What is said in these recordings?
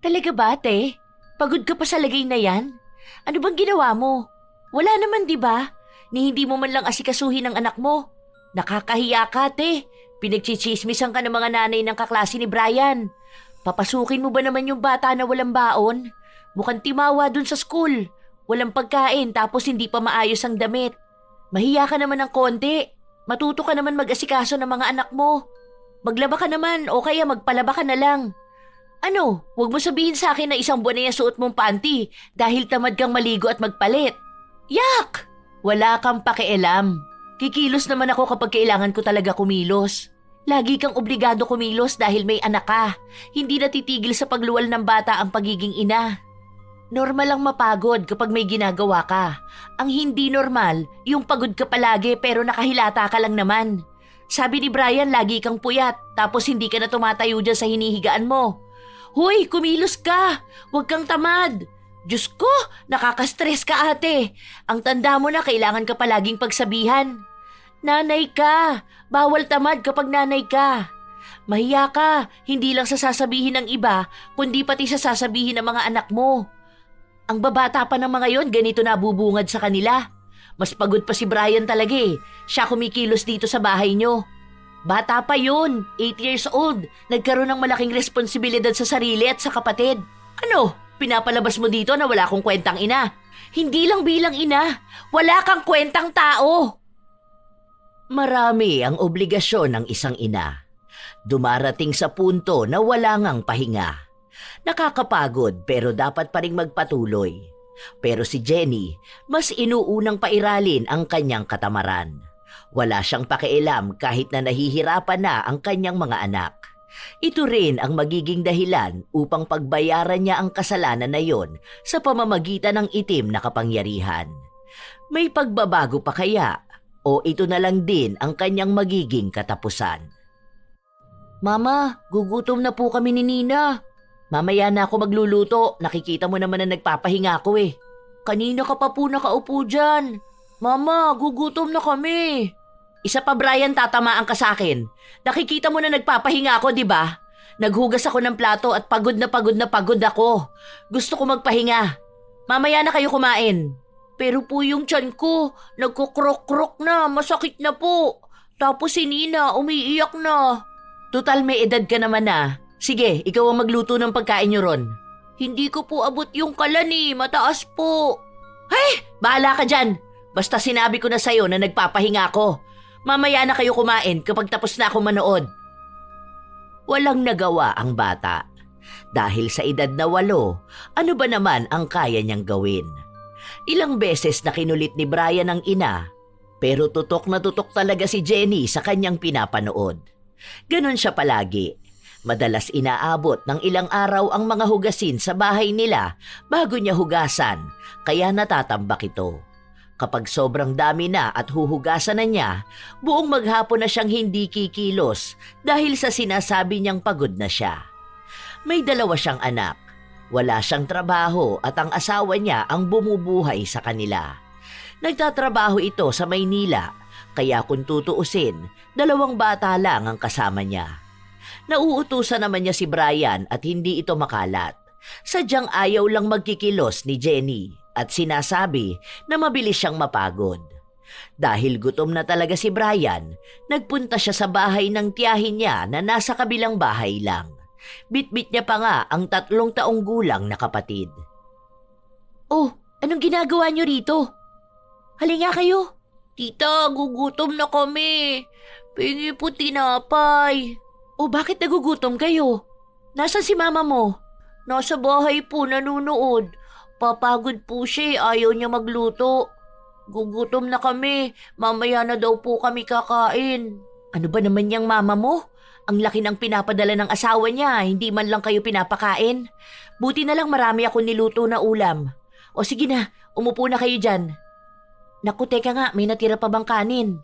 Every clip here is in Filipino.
Talaga ba, ate? Pagod ka pa sa lagay na yan? Ano bang ginawa mo? Wala naman, di ba? Ni hindi mo man lang asikasuhin ang anak mo. Nakakahiya ka, ate. Pinagchichismisan ka ng mga nanay ng kaklase ni Brian. Papasukin mo ba naman yung bata na walang baon? Mukhang timawa dun sa school. Walang pagkain tapos hindi pa maayos ang damit. Mahiya ka naman ng konti. Matuto ka naman mag-asikaso ng mga anak mo. Maglaba ka naman o kaya magpalaba ka na lang. Ano, huwag mo sabihin sa akin na isang buwan na yung suot mong panty dahil tamad kang maligo at magpalit. Yak! Wala kang pakialam. Kikilos naman ako kapag kailangan ko talaga kumilos. Lagi kang obligado kumilos dahil may anak ka. Hindi natitigil sa pagluwal ng bata ang pagiging ina. Normal lang mapagod kapag may ginagawa ka. Ang hindi normal, yung pagod ka palagi pero nakahilata ka lang naman. Sabi ni Brian, lagi kang puyat tapos hindi ka na tumatayo dyan sa hinihigaan mo. Hoy, kumilos ka! Huwag kang tamad! Diyos ko, nakaka-stress ka ate. Ang tanda mo na kailangan ka palaging pagsabihan. Nanay ka! Bawal tamad kapag nanay ka. Mahiya ka, hindi lang sa sasabihin ng iba, kundi pati sa sasabihin ng mga anak mo. Ang babata pa ng mga yon, ganito nabubungad sa kanila. Mas pagod pa si Brian talaga eh. Siya kumikilos dito sa bahay nyo. Bata pa yun, 8 years old. Nagkaroon ng malaking responsibilidad sa sarili at sa kapatid. Ano, pinapalabas mo dito na wala akong kwentang ina? Hindi lang bilang ina, wala kang kwentang tao. Marami ang obligasyon ng isang ina. Dumarating sa punto na wala ngang pahinga. Nakakapagod pero dapat pa ring magpatuloy. Pero si Jenny, mas inuunang pairalin ang kanyang katamaran. Wala siyang pakialam kahit na nahihirapan na ang kanyang mga anak. Ito rin ang magiging dahilan upang pagbayaran niya ang kasalanan na yon sa pamamagitan ng itim na kapangyarihan. May pagbabago pa kaya o ito na lang din ang kanyang magiging katapusan? Mama, gugutom na po kami ni Nina. Mamaya na ako magluluto, nakikita mo naman na nagpapahinga ako eh. Kanina ka pa po nakaupo dyan. Mama, gugutom na kami. Isa pa Brian, tatamaan ka sa akin. Nakikita mo na nagpapahinga ako, di ba? Naghugas ako ng plato at pagod na pagod ako. Gusto ko magpahinga. Mamaya na kayo kumain. Pero po yung tiyan ko, nagkukrok-krok na, masakit na po. Tapos si Nina, umiiyak na. Tutal may edad ka naman na. Sige, ikaw ang magluto ng pagkain nyo ron. Hindi ko po abot yung kalan eh, mataas po. Hey, bahala ka dyan. Basta sinabi ko na sa'yo na nagpapahinga ako. Mamaya na kayo kumain kapag tapos na ako manood. Walang nagawa ang bata. Dahil sa edad na 8, ano ba naman ang kaya niyang gawin? Ilang beses na kinulit ni Brian ang ina, pero tutok na tutok talaga si Jenny sa kanyang pinapanood. Ganon siya palagi. Madalas inaabot ng ilang araw ang mga hugasin sa bahay nila bago niya hugasan, kaya natatambak ito. Kapag sobrang dami na at huhugasan na niya, buong maghapon na siyang hindi kikilos dahil sa sinasabi niyang pagod na siya. May 2 siyang anak. Wala siyang trabaho at ang asawa niya ang bumubuhay sa kanila. Nagtatrabaho ito sa Maynila, kaya kung tutuusin, 2 bata lang ang kasama niya. Nauutusan naman niya si Brian at hindi ito makalat. Sadyang ayaw lang magkikilos ni Jenny at sinasabi na mabilis siyang mapagod. Dahil gutom na talaga si Brian, nagpunta siya sa bahay ng tiyahin niya na nasa kabilang bahay lang. Bitbit niya pa nga ang 3 taong gulang na kapatid. Oh, anong ginagawa niyo rito? Halika kayo. Tita, gugutom na kami. Pingi po tinapay. Oh, bakit nagugutom kayo? Nasaan si mama mo? Nasa bahay po, nanunood. Papagod po siya, ayaw niya magluto. Gugutom na kami, mamaya na daw po kami kakain. Ano ba naman yung mama mo? Ang laki ng pinapadala ng asawa niya, hindi man lang kayo pinapakain. Buti na lang marami ako niluto na ulam. O sige na, umupo na kayo dyan. Naku, teka nga, may natira pa bang kanin?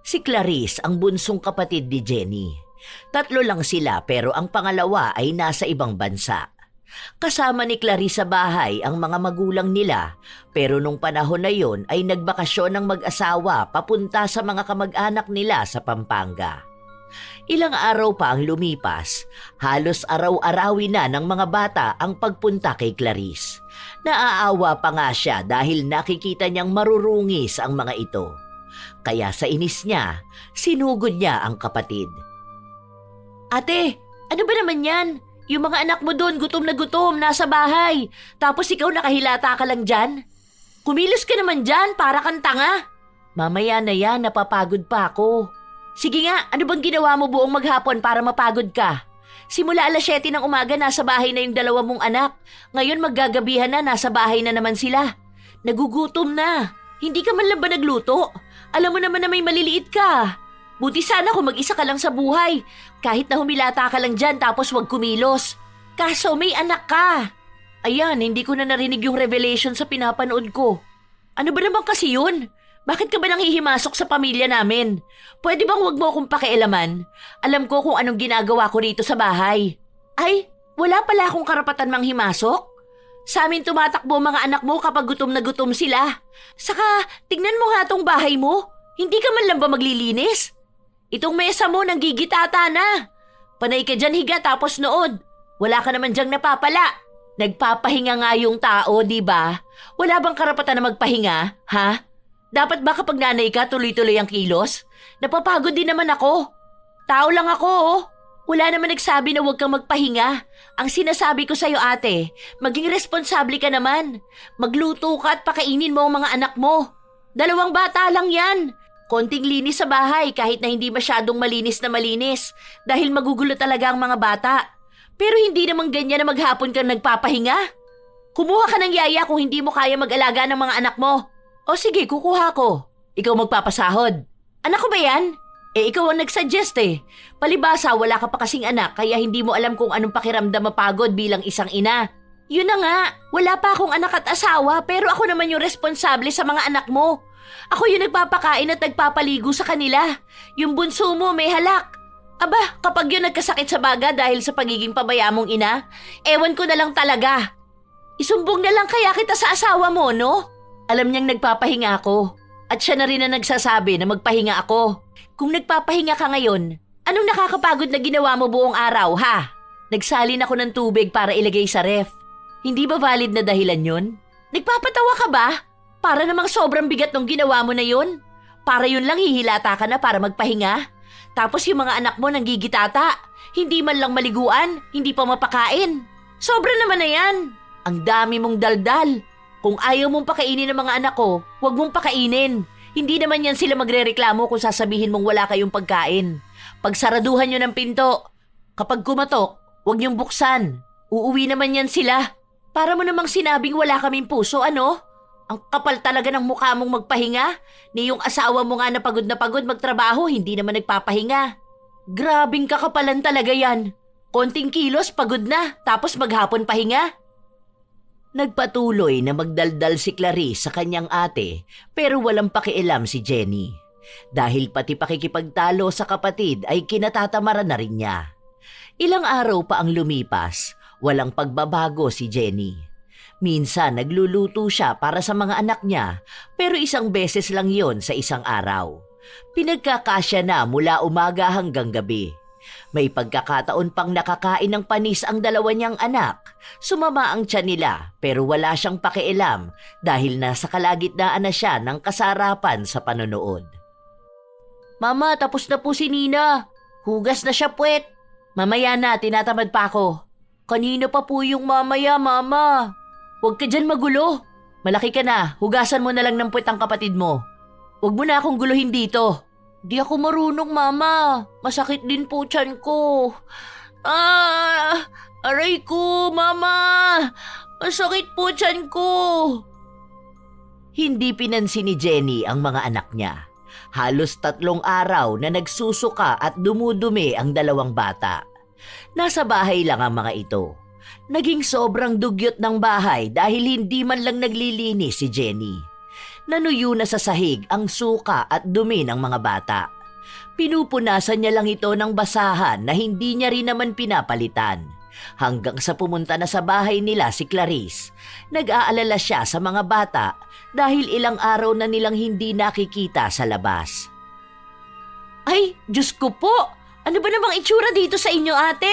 Si Clarice ang bunsong kapatid ni Jenny. 3 lang sila pero ang pangalawa ay nasa ibang bansa. Kasama ni Clarice sa bahay ang mga magulang nila, pero nung panahon na yon ay nagbakasyon ng mag-asawa papunta sa mga kamag-anak nila sa Pampanga. Ilang araw pa ang lumipas, halos araw-arawin na ng mga bata ang pagpunta kay Clarice. Naaawa pa nga siya dahil nakikita niyang marurungis ang mga ito. Kaya sa inis niya, sinugod niya ang kapatid. Ate, ano ba naman yan? Yung mga anak mo doon gutom na gutom, nasa bahay. Tapos ikaw nakahilata ka lang dyan? Kumilos ka naman dyan, para kang tanga. Mamaya na yan, napapagod pa ako. Sige nga, ano bang ginawa mo buong maghapon para mapagod ka? Simula alas 7 ng umaga, nasa bahay na yung 2 mong anak. Ngayon maggagabihan na, nasa bahay na naman sila. Nagugutom na. Hindi ka man lang ba nagluto? Alam mo naman na may maliliit ka. Buti sana kung mag-isa ka lang sa buhay. Kahit na humilata ka lang dyan tapos wag kumilos. Kaso may anak ka. Ayan, hindi ko na narinig yung revelation sa pinapanood ko. Ano ba naman kasi yun? Bakit ka ba nanghihimasok sa pamilya namin? Pwede bang wag mo akong pakialaman? Alam ko kung anong ginagawa ko rito sa bahay. Ay, wala pala akong karapatan manghimasok? Sa amin tumatakbo mga anak mo kapag gutom na gutom sila. Saka, tignan mo nga tong bahay mo. Hindi ka man lang ba maglilinis? Itong mesa mo nanggigitata na. Panay ka dyan higa tapos nood. Wala ka naman dyang napapala. Nagpapahinga nga yung tao, di ba? Wala bang karapatan na magpahinga, ha? Dapat ba kapag nanay ka tuloy-tuloy ang kilos? Napapagod din naman ako. Tao lang ako, oh. Wala naman nagsabi na huwag kang magpahinga. Ang sinasabi ko sa'yo, ate, maging responsable ka naman. Magluto ka at pakainin mo ang mga anak mo. 2 bata lang yan. Konting linis sa bahay kahit na hindi masyadong malinis na malinis dahil magugulo talaga ang mga bata. Pero hindi naman ganyan na maghapon kang nagpapahinga. Kumuha ka ng yaya kung hindi mo kaya mag-alaga ng mga anak mo. O sige, kukuha ko. Ikaw magpapasahod. Anak ko ba yan? Ikaw ang nagsuggest eh. Palibasa, wala ka pa kasing anak kaya hindi mo alam kung anong pakiramdam mapagod bilang isang ina. Yun na nga, wala pa akong anak at asawa pero ako naman yung responsable sa mga anak mo. Ako yung nagpapakain at nagpapaligo sa kanila. Yung bunso mo may halak. Aba, kapag yun nagkasakit sa baga dahil sa pagiging pabaya mong ina, ewan ko na lang talaga. Isumbong na lang kaya kita sa asawa mo, no? Alam niyang nagpapahinga ako. At siya na rin na nagsasabi na magpahinga ako. Kung nagpapahinga ka ngayon, anong nakakapagod na ginawa mo buong araw, ha? Nagsalin ako ng tubig para ilagay sa ref. Hindi ba valid na dahilan yun? Nagpapatawa ka ba? Para namang sobrang bigat ng ginawa mo na yun. Para yun lang hihilata ka na para magpahinga. Tapos yung mga anak mo nanggigitata. Hindi man lang maliguan, hindi pa mapakain. Sobra naman na yan. Ang dami mong daldal. Kung ayaw mong pakainin ng mga anak ko, huwag mong pakainin. Hindi naman yan sila magrereklamo kung sasabihin mong wala kayong pagkain. Pagsaraduhan nyo ng pinto. Kapag kumatok, huwag niyong buksan. Uuwi naman yan sila. Para mo namang sinabing wala kaming puso, ano? Ang kapal talaga ng mukha mong magpahinga. Ni yung asawa mo nga na pagod magtrabaho, hindi naman nagpapahinga. Grabing kakapalan talaga yan. Konting kilos, pagod na, tapos maghapon pahinga. Nagpatuloy na magdaldal si Clarice sa kanyang ate pero walang pakialam si Jenny. Dahil pati pakikipagtalo sa kapatid ay kinatatamaran na rin niya. Ilang araw pa ang lumipas, walang pagbabago si Jenny. Minsan nagluluto siya para sa mga anak niya pero isang beses lang yon sa isang araw. Pinagkakasya na mula umaga hanggang gabi. May pagkakataon pang nakakain ng panis ang 2 niyang anak. Sumama ang tiyan nila pero wala siyang pakialam dahil nasa kalagitnaan na siya ng kasarapan sa panonood. Mama, tapos na po si Nina. Hugas na siya puwet. Mamaya na, tinatamad pa ako. Kanina pa po yung mamaya, mama. Huwag ka dyan magulo. Malaki ka na, hugasan mo na lang ng puwet ang kapatid mo. Huwag mo na akong guluhin dito. Di ako marunong, mama. Masakit din po tiyan ko. Aray ko, mama. Masakit po tiyan ko. Hindi pinansin ni Jenny ang mga anak niya. Halos 3 araw na nagsusuka at dumudumi ang 2 bata. Nasa bahay lang ang mga ito. Naging sobrang dugyot ng bahay dahil hindi man lang naglilinis si Jenny. Nanuyo na sa sahig ang suka at dumi ng mga bata. Pinupunasan niya lang ito ng basahan na hindi niya rin naman pinapalitan. Hanggang sa pumunta na sa bahay nila si Clarice, nag-aalala siya sa mga bata dahil ilang araw na nilang hindi nakikita sa labas. Ay, Diyos ko po! Ano ba namang itsura dito sa inyo, ate?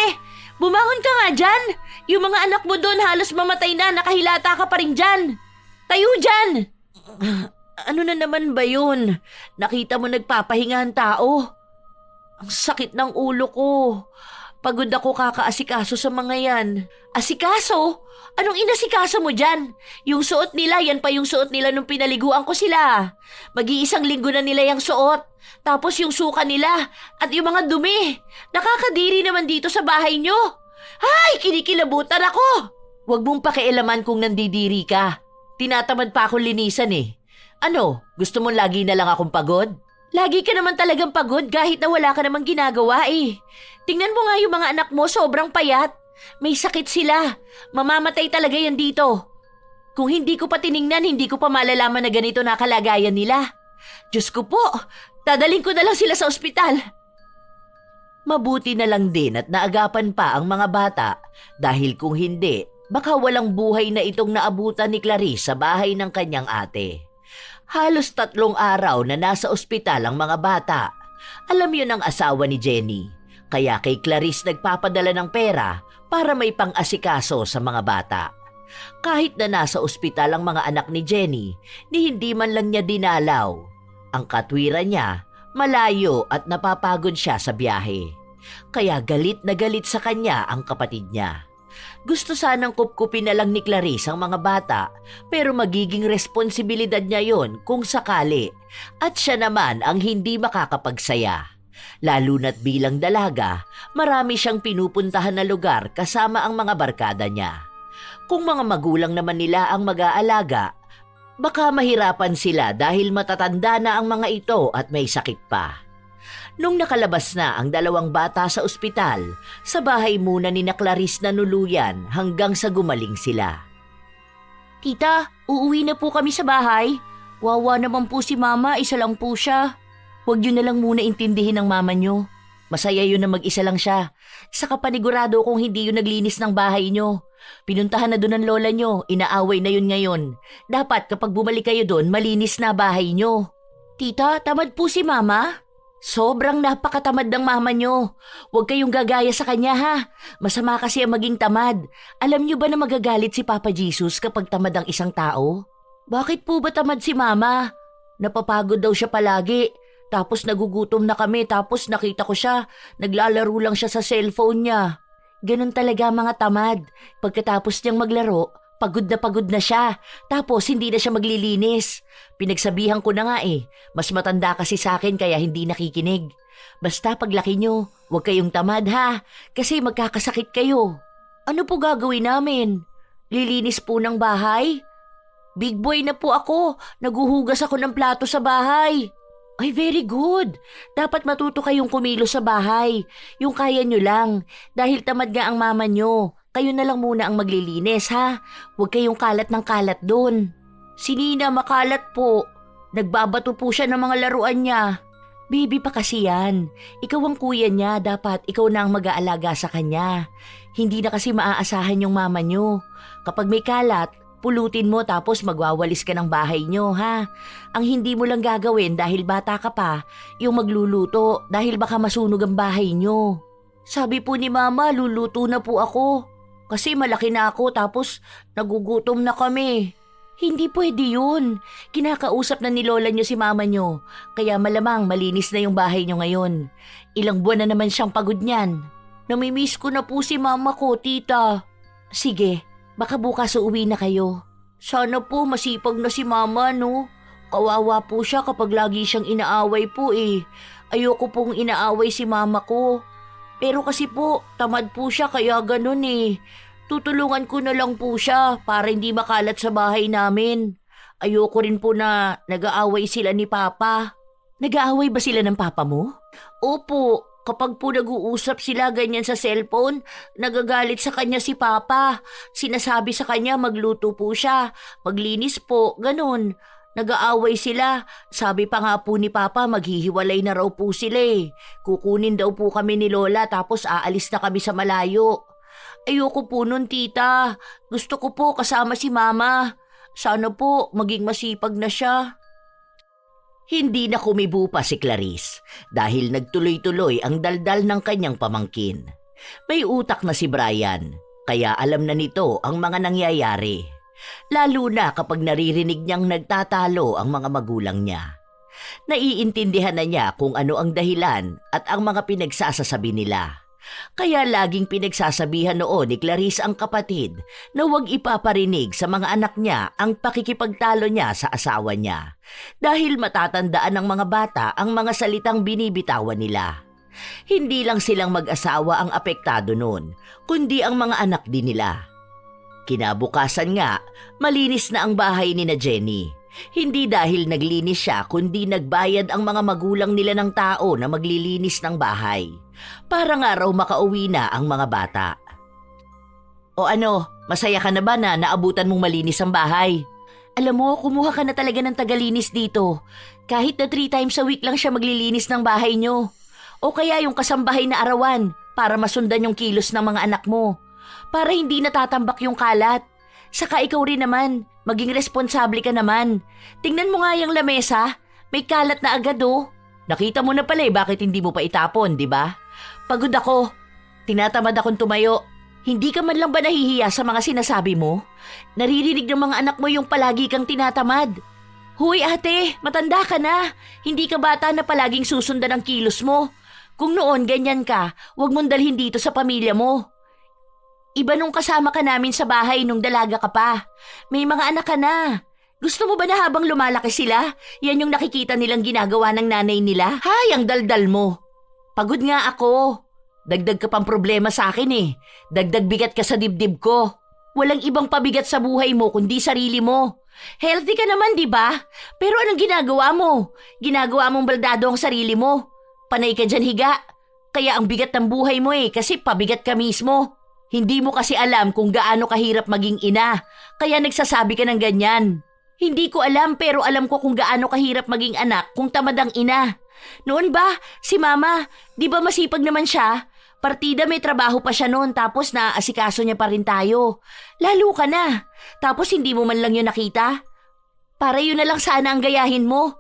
Bumangon ka nga dyan! Yung mga anak mo doon halos mamatay na, nakahilata ka pa rin dyan! Tayo dyan! Ano na naman ba yun? Nakita mo nagpapahinga ang tao? Ang sakit ng ulo ko. Pagod ako kakaasikaso sa mga yan. Asikaso? Anong inasikaso mo dyan? Yung suot nila, yan pa yung suot nila nung pinaliguan ko sila. Mag-iisang linggo na nila yung suot. Tapos yung suka nila at yung mga dumi. Nakakadiri naman dito sa bahay nyo. Ay, kinikilabutan ako. Huwag mong pakialaman kung nandidiri ka. Tinatamad pa akong linisan eh. Ano, gusto mong lagi na lang akong pagod? Lagi ka naman talagang pagod kahit na wala ka namang ginagawa eh. Tingnan mo nga yung mga anak mo, sobrang payat. May sakit sila. Mamamatay talaga yan dito. Kung hindi ko pa tiningnan, hindi ko pa malalaman na ganito na kalagayan nila. Diyos ko po, dadaling ko na lang sila sa ospital. Mabuti na lang din at naagapan pa ang mga bata dahil kung hindi, baka walang buhay na itong naabutan ni Clarice sa bahay ng kanyang ate. Halos 3 araw na nasa ospital ang mga bata. Alam yun ang asawa ni Jenny. Kaya kay Clarice nagpapadala ng pera para may pang-asikaso sa mga bata. Kahit na nasa ospital ang mga anak ni Jenny, ni hindi man lang niya dinalaw. Ang katwiran niya, malayo at napapagod siya sa biyahe. Kaya galit na galit sa kanya ang kapatid niya. Gusto sanang kupkupin na lang ni Clarice ang mga bata, pero magiging responsibilidad niya yon kung sakali. At siya naman ang hindi makakapagsaya. Lalo na't bilang dalaga, marami siyang pinupuntahan na lugar kasama ang mga barkada niya. Kung mga magulang naman nila ang mag-aalaga, baka mahirapan sila dahil matatanda na ang mga ito at may sakit pa. Nung nakalabas na ang 2 bata sa ospital, sa bahay muna ni na Clarice na nuluyan hanggang sa gumaling sila. Tita, uuwi na po kami sa bahay. Wawa naman po si Mama, isa lang po siya. Huwag yun na lang muna intindihin ng mama nyo. Masaya yun na mag-isa lang siya. Saka panigurado kung hindi yun naglinis ng bahay nyo. Pinuntahan na doon ng lola nyo, inaaway na yun ngayon. Dapat kapag bumalik kayo doon, malinis na bahay nyo. Tita, tamad po si Mama? Sobrang napakatamad ng mama nyo. Huwag kayong gagaya sa kanya ha. Masama kasi ang maging tamad. Alam nyo ba na magagalit si Papa Jesus kapag tamad ang isang tao? Bakit po ba tamad si Mama? Napapagod daw siya palagi. Tapos nagugutom na kami, tapos nakita ko siya, naglalaro lang siya sa cellphone niya. Ganun talaga mga tamad. Pagkatapos niyang maglaro, pagod na siya. Tapos hindi na siya maglilinis. Pinagsabihan ko na nga eh, mas matanda kasi sa akin kaya hindi nakikinig. Basta paglaki niyo, huwag kayong tamad ha, kasi magkakasakit kayo. Ano po gagawin namin? Lilinis po ng bahay? Big boy na po ako, naguhugas ako ng plato sa bahay. Ay, very good. Dapat matuto kayong kumilos sa bahay. Yung kaya nyo lang. Dahil tamad nga ang mama nyo. Kayo na lang muna ang maglilinis, ha? Huwag kayong kalat ng kalat doon. Si Nina makalat po. Nagbabato po siya ng mga laruan niya. Baby pa kasi yan. Ikaw ang kuya niya. Dapat ikaw na ang mag-aalaga sa kanya. Hindi na kasi maaasahan yung mama nyo. Kapag may kalat, pulutin mo tapos magwawalis ka ng bahay nyo, ha? Ang hindi mo lang gagawin dahil bata ka pa, yung magluluto dahil baka masunog ang bahay nyo. Sabi po ni Mama, luluto na po ako. Kasi malaki na ako tapos nagugutom na kami. Hindi pwede yun. Kinakausap na ni Lola nyo si Mama nyo. Kaya malamang malinis na yung bahay nyo ngayon. Ilang buwan na naman siyang pagod niyan. Namimiss ko na po si Mama ko, tita. Sige. Baka bukas uuwi na kayo. Sana po masipag na si Mama, no? Kawawa po siya kapag lagi siyang inaaway po eh. Ayoko pong inaaway si Mama ko. Pero kasi po, tamad po siya kaya ganun eh. Tutulungan ko na lang po siya para hindi makalat sa bahay namin. Ayoko rin po na nag-aaway sila ni Papa. Nag-aaway ba sila ng Papa mo? Opo. Kapag po nag-uusap sila ganyan sa cellphone, nagagalit sa kanya si Papa. Sinasabi sa kanya magluto po siya, maglinis po, ganun. Nag-aaway sila. Sabi pa nga po ni Papa maghihiwalay na raw po sila eh. Kukunin daw po kami ni Lola tapos aalis na kami sa malayo. Ayoko po nun, tita. Gusto ko po kasama si Mama. Sana po maging masipag na siya. Hindi na kumibo pa si Clarice dahil nagtuloy-tuloy ang daldal ng kanyang pamangkin. May utak na si Brian, kaya alam na nito ang mga nangyayari. Lalo na kapag naririnig niyang nagtatalo ang mga magulang niya. Naiintindihan na niya kung ano ang dahilan at ang mga pinagsasasabi nila. Kaya laging pinagsasabihan noon ni Clarice ang kapatid na huwag ipaparinig sa mga anak niya ang pakikipagtalo niya sa asawa niya dahil matatandaan ng mga bata ang mga salitang binibitawan nila. Hindi lang silang mag-asawa ang apektado noon, kundi ang mga anak din nila. Kinabukasan nga, malinis na ang bahay ni na Jenny. Hindi dahil naglinis siya kundi nagbayad ang mga magulang nila ng tao na maglilinis ng bahay. Para nga raw makauwi na ang mga bata. O ano, masaya ka na ba na naabutan mong malinis ang bahay? Alam mo, kumuha ka na talaga ng tagalinis dito. Kahit na 3 times a week lang siya maglilinis ng bahay nyo. O kaya yung kasambahay na arawan para masundan yung kilos ng mga anak mo. Para hindi natatambak yung kalat. Saka ikaw rin naman, maging responsable ka naman. Tingnan mo nga yung lamesa, may kalat na agad oh. Nakita mo na pala bakit hindi mo pa itapon, di ba? Pagod ako, tinatamad akong tumayo. Hindi ka man lang ba nahihiya sa mga sinasabi mo? Naririnig ng mga anak mo yung palagi kang tinatamad. Huy ate, matanda ka na. Hindi ka bata na palaging susundan ang kilos mo. Kung noon ganyan ka, huwag mong dalhin dito sa pamilya mo. Iba nung kasama ka namin sa bahay nung dalaga ka pa. May mga anak ka na. Gusto mo ba na habang lumalaki sila, yan yung nakikita nilang ginagawa ng nanay nila? Hay, ang daldal mo. Pagod nga ako. Dagdag ka pang problema sa akin eh. Dagdag bigat ka sa dibdib ko. Walang ibang pabigat sa buhay mo kundi sarili mo. Healthy ka naman, di ba? Pero anong ginagawa mo? Ginagawa mong baldado ang sarili mo. Panay ka dyan higa. Kaya ang bigat ng buhay mo eh, kasi pabigat ka mismo. Hindi mo kasi alam kung gaano kahirap maging ina, kaya nagsasabi ka ng ganyan. Hindi ko alam pero alam ko kung gaano kahirap maging anak kung tamad ang ina. Noon ba, si mama, di ba masipag naman siya? Partida may trabaho pa siya noon tapos naaasikaso niya pa rin tayo. Lalo ka na, tapos hindi mo man lang yun nakita. Para yun na lang sana ang gayahin mo.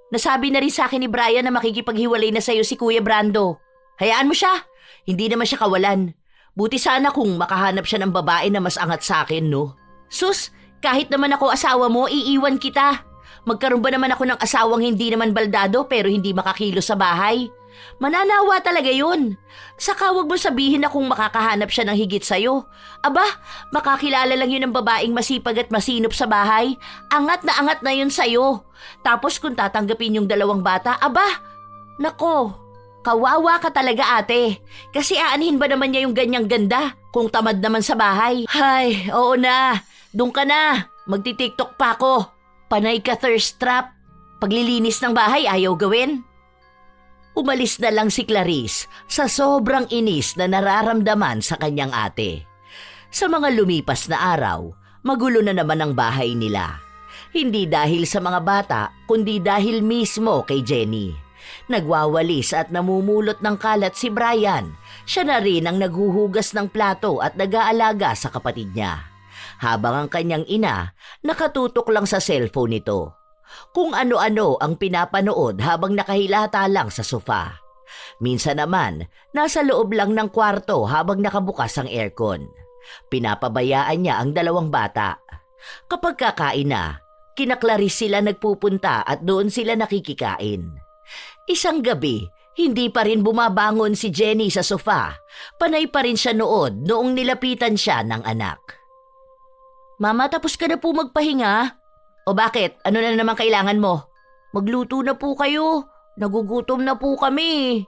Nasabi na rin sa akin ni Brian na makikipaghiwalay na sa'yo si Kuya Brando. Hayaan mo siya, hindi naman siya kawalan. Buti sana kung makahanap siya ng babae na mas angat sa akin, no? Sus, kahit naman ako asawa mo, iiwan kita. Magkaroon ba naman ako ng asawang hindi naman baldado pero hindi makakilos sa bahay? Mananawa talaga yun. Saka wag mo sabihin na kung makakahanap siya ng higit sa'yo. Aba, makakilala lang yun ng babaeng masipag at masinop sa bahay. Angat na yun sa'yo. Tapos kung tatanggapin yung 2 bata, aba, nako. Kawawa ka talaga ate, kasi aanhin ba naman niya yung ganyang ganda kung tamad naman sa bahay? Hay, oo na, doon ka na, magti-TikTok pa ako. Panay ka thirst trap, paglilinis ng bahay ayaw gawin. Umalis na lang si Clarice sa sobrang inis na nararamdaman sa kanyang ate. Sa mga lumipas na araw, magulo na naman ang bahay nila. Hindi dahil sa mga bata, kundi dahil mismo kay Jenny. Nagwawalis at namumulot ng kalat si Brian. Siya na rin ang naghuhugas ng plato at nag-aalaga sa kapatid niya. Habang ang kanyang ina, nakatutok lang sa cellphone nito. Kung ano-ano ang pinapanood habang nakahilata lang sa sofa. Minsan naman, nasa loob lang ng kwarto habang nakabukas ang aircon. Pinapabayaan niya ang 2 bata. Kapag kakain na, kina Clarice sila nagpupunta at doon sila nakikikain. Isang gabi, hindi pa rin bumabangon si Jenny sa sofa. Panay pa rin siya noon noong nilapitan siya ng anak. Mama, tapos ka na po magpahinga? O bakit? Ano na naman kailangan mo? Magluto na po kayo. Nagugutom na po kami.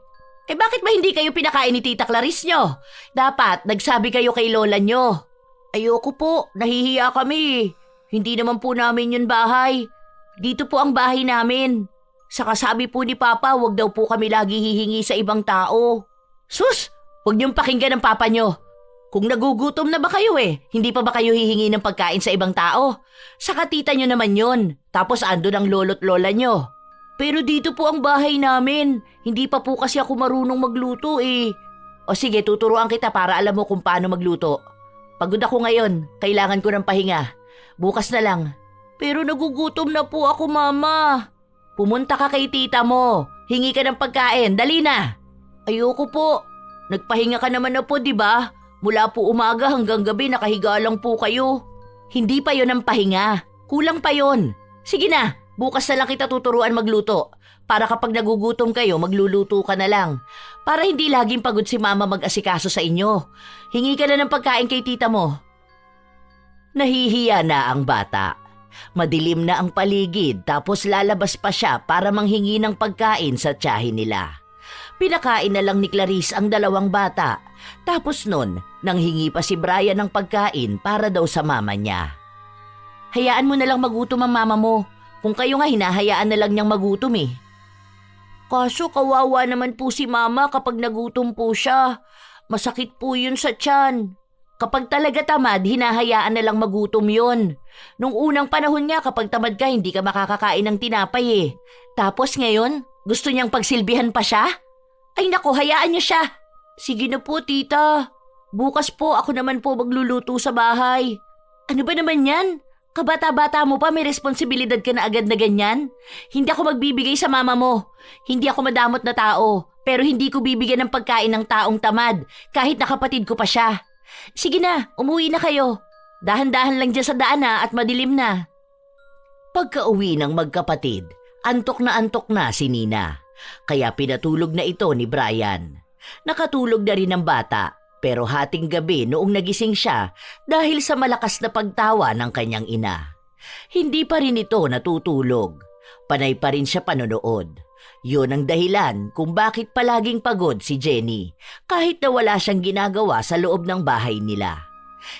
Eh bakit ba hindi kayo pinakain ni Tita Clarice nyo? Dapat nagsabi kayo kay lola nyo. Ayoko po, nahihiya kami. Hindi naman po namin yun bahay. Dito po ang bahay namin. Saka sabi po ni Papa, wag daw po kami lagi hihingi sa ibang tao. Sus, wag niyong pakinggan ng Papa nyo. Kung nagugutom na ba kayo hindi pa ba kayo hihingi ng pagkain sa ibang tao? Saka tita nyo naman yun, tapos ando ng lolo't lola nyo. Pero dito po ang bahay namin, hindi pa po kasi ako marunong magluto O sige, tuturuan kita para alam mo kung paano magluto. Pagod ako ngayon, kailangan ko ng pahinga. Bukas na lang. Pero nagugutom na po ako, Mama. Pumunta ka kay tita mo. Hingi ka ng pagkain. Dali na. Ayoko po. Nagpahinga ka naman na po, di ba? Mula po umaga hanggang gabi nakahiga lang po kayo. Hindi pa yon ang pahinga. Kulang pa yon. Sige na, bukas na lang kita tuturuan magluto. Para kapag nagugutom kayo, magluluto ka na lang. Para hindi laging pagod si mama mag-asikaso sa inyo. Hingi ka na ng pagkain kay tita mo. Nahihiya na ang bata. Madilim na ang paligid tapos lalabas pa siya para manghingi ng pagkain sa tiyahin nila. Pinakain na lang ni Clarice ang dalawang bata. Tapos nun, nanghingi pa si Brian ng pagkain para daw sa mama niya. Hayaan mo na lang magutom ang mama mo. Kung kayo nga hinahayaan na lang niyang magutom eh. Kaso kawawa naman po si mama kapag nagutom po siya. Masakit po yun sa tiyan. Kapag talaga tamad, hinahayaan na lang magutom yun. Nung unang panahon nga kapag tamad ka, hindi ka makakakain ng tinapay eh. Tapos ngayon, gusto niyang pagsilbihan pa siya? Ay nako, hayaan niyo siya. Sige na po tita. Bukas po ako naman po magluluto sa bahay. Ano ba naman yan? Kabata-bata mo pa, may responsibilidad ka na agad na ganyan? Hindi ako magbibigay sa mama mo. Hindi ako madamot na tao. Pero hindi ko bibigyan ng pagkain ng taong tamad kahit nakapatid ko pa siya. Sige na, umuwi na kayo. Dahan-dahan lang dyan sa daan na at madilim na. Pagka-uwi ng magkapatid, antok na si Nina. Kaya pinatulog na ito ni Brian. Nakatulog na rin ang bata pero hating gabi noong nagising siya dahil sa malakas na pagtawa ng kanyang ina. Hindi pa rin ito natutulog. Panay pa rin siya panonood. Yun ang dahilan kung bakit palaging pagod si Jenny kahit na wala siyang ginagawa sa loob ng bahay nila.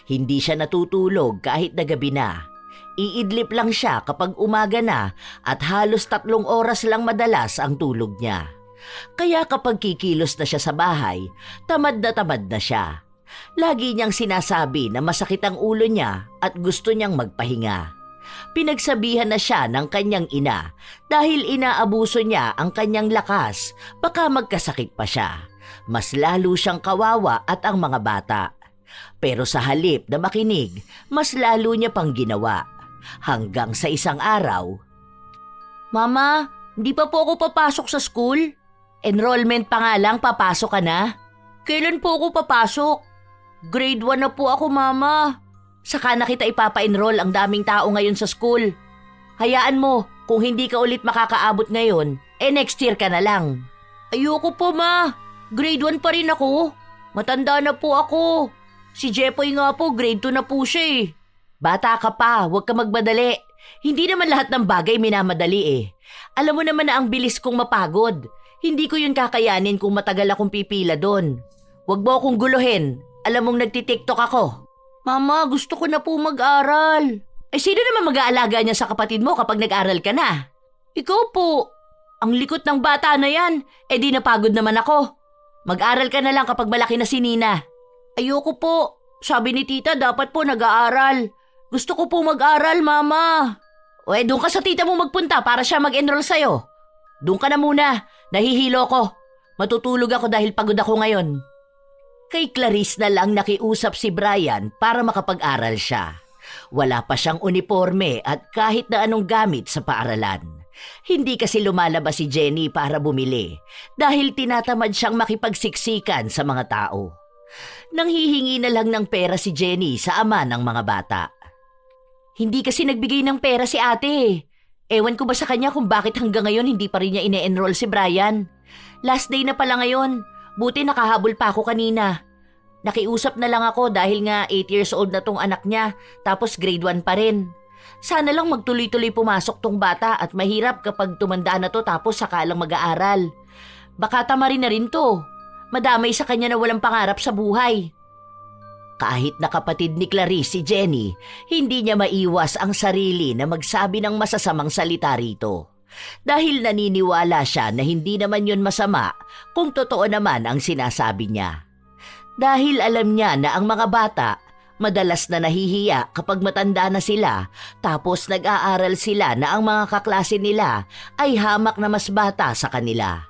Hindi siya natutulog kahit na gabi na. Iidlip lang siya kapag umaga na at halos 3 oras lang madalas ang tulog niya. Kaya kapag kikilos na siya sa bahay, tamad na siya. Lagi niyang sinasabi na masakit ang ulo niya at gusto niyang magpahinga. Pinagsabihan na siya ng kanyang ina dahil inaabuso niya ang kanyang lakas, baka magkasakit pa siya. Mas lalo siyang kawawa at ang mga bata. Pero sa halip na makinig, mas lalo niya pang ginawa. Hanggang sa isang araw, Mama, hindi pa po ako papasok sa school? Enrollment pa nga lang, papasok ka na? Kailan po ako papasok? Grade 1 na po ako, Mama. Saka na kita ipapa-enroll, ang daming tao ngayon sa school. Hayaan mo, kung hindi ka ulit makakaabot ngayon, next year ka na lang. Ayoko po, Ma. Grade 1 pa rin ako. Matanda na po ako. Si Jepoy nga po, grade 2 na po siya eh. Bata ka pa, huwag ka magmadali. Hindi naman lahat ng bagay minamadali eh. Alam mo naman na ang bilis kong mapagod. Hindi ko yun kakayanin kung matagal akong pipila doon. Huwag mo akong guluhin. Alam mong nagtitiktok ako. Mama, gusto ko na po mag-aral. Sino naman mag-aalaga niya sa kapatid mo kapag nag-aral ka na? Ikaw po. Ang likot ng bata na yan. Di napagod naman ako. Mag-aral ka na lang kapag malaki na si Nina. Ayoko po. Sabi ni tita dapat po nag-aaral. Gusto ko po mag-aral, Mama. Doon ka sa tita mo magpunta para siya mag-enroll sa'yo. Doon ka na muna. Nahihilo ko. Matutulog ako dahil pagod ako ngayon. Kay Clarice na lang nakiusap si Brian para makapag-aral siya. Wala pa siyang uniforme at kahit na anong gamit sa paaralan. Hindi kasi lumalabas si Jenny para bumili dahil tinatamad siyang makipagsiksikan sa mga tao. Nanghihingi na lang ng pera si Jenny sa ama ng mga bata. Hindi kasi nagbigay ng pera si ate. Ewan ko ba sa kanya kung bakit hanggang ngayon hindi pa rin niya ine-enroll si Brian. Last day na pala ngayon. Buti nakahabol pa ako kanina. Nakiusap na lang ako dahil nga 8 years old na tong anak niya tapos grade 1 pa rin. Sana lang magtuloy-tuloy pumasok tong bata at mahirap kapag tumanda na to tapos saka lang mag-aaral. Baka tama rin na rin to. Madamay sa kanya na walang pangarap sa buhay. Kahit na kapatid ni Clarice si Jenny, hindi niya maiwas ang sarili na magsabi ng masasamang salita rito. Dahil naniniwala siya na hindi naman yun masama kung totoo naman ang sinasabi niya. Dahil alam niya na ang mga bata madalas na nahihiya kapag matanda na sila tapos nag-aaral sila na ang mga kaklase nila ay hamak na mas bata sa kanila.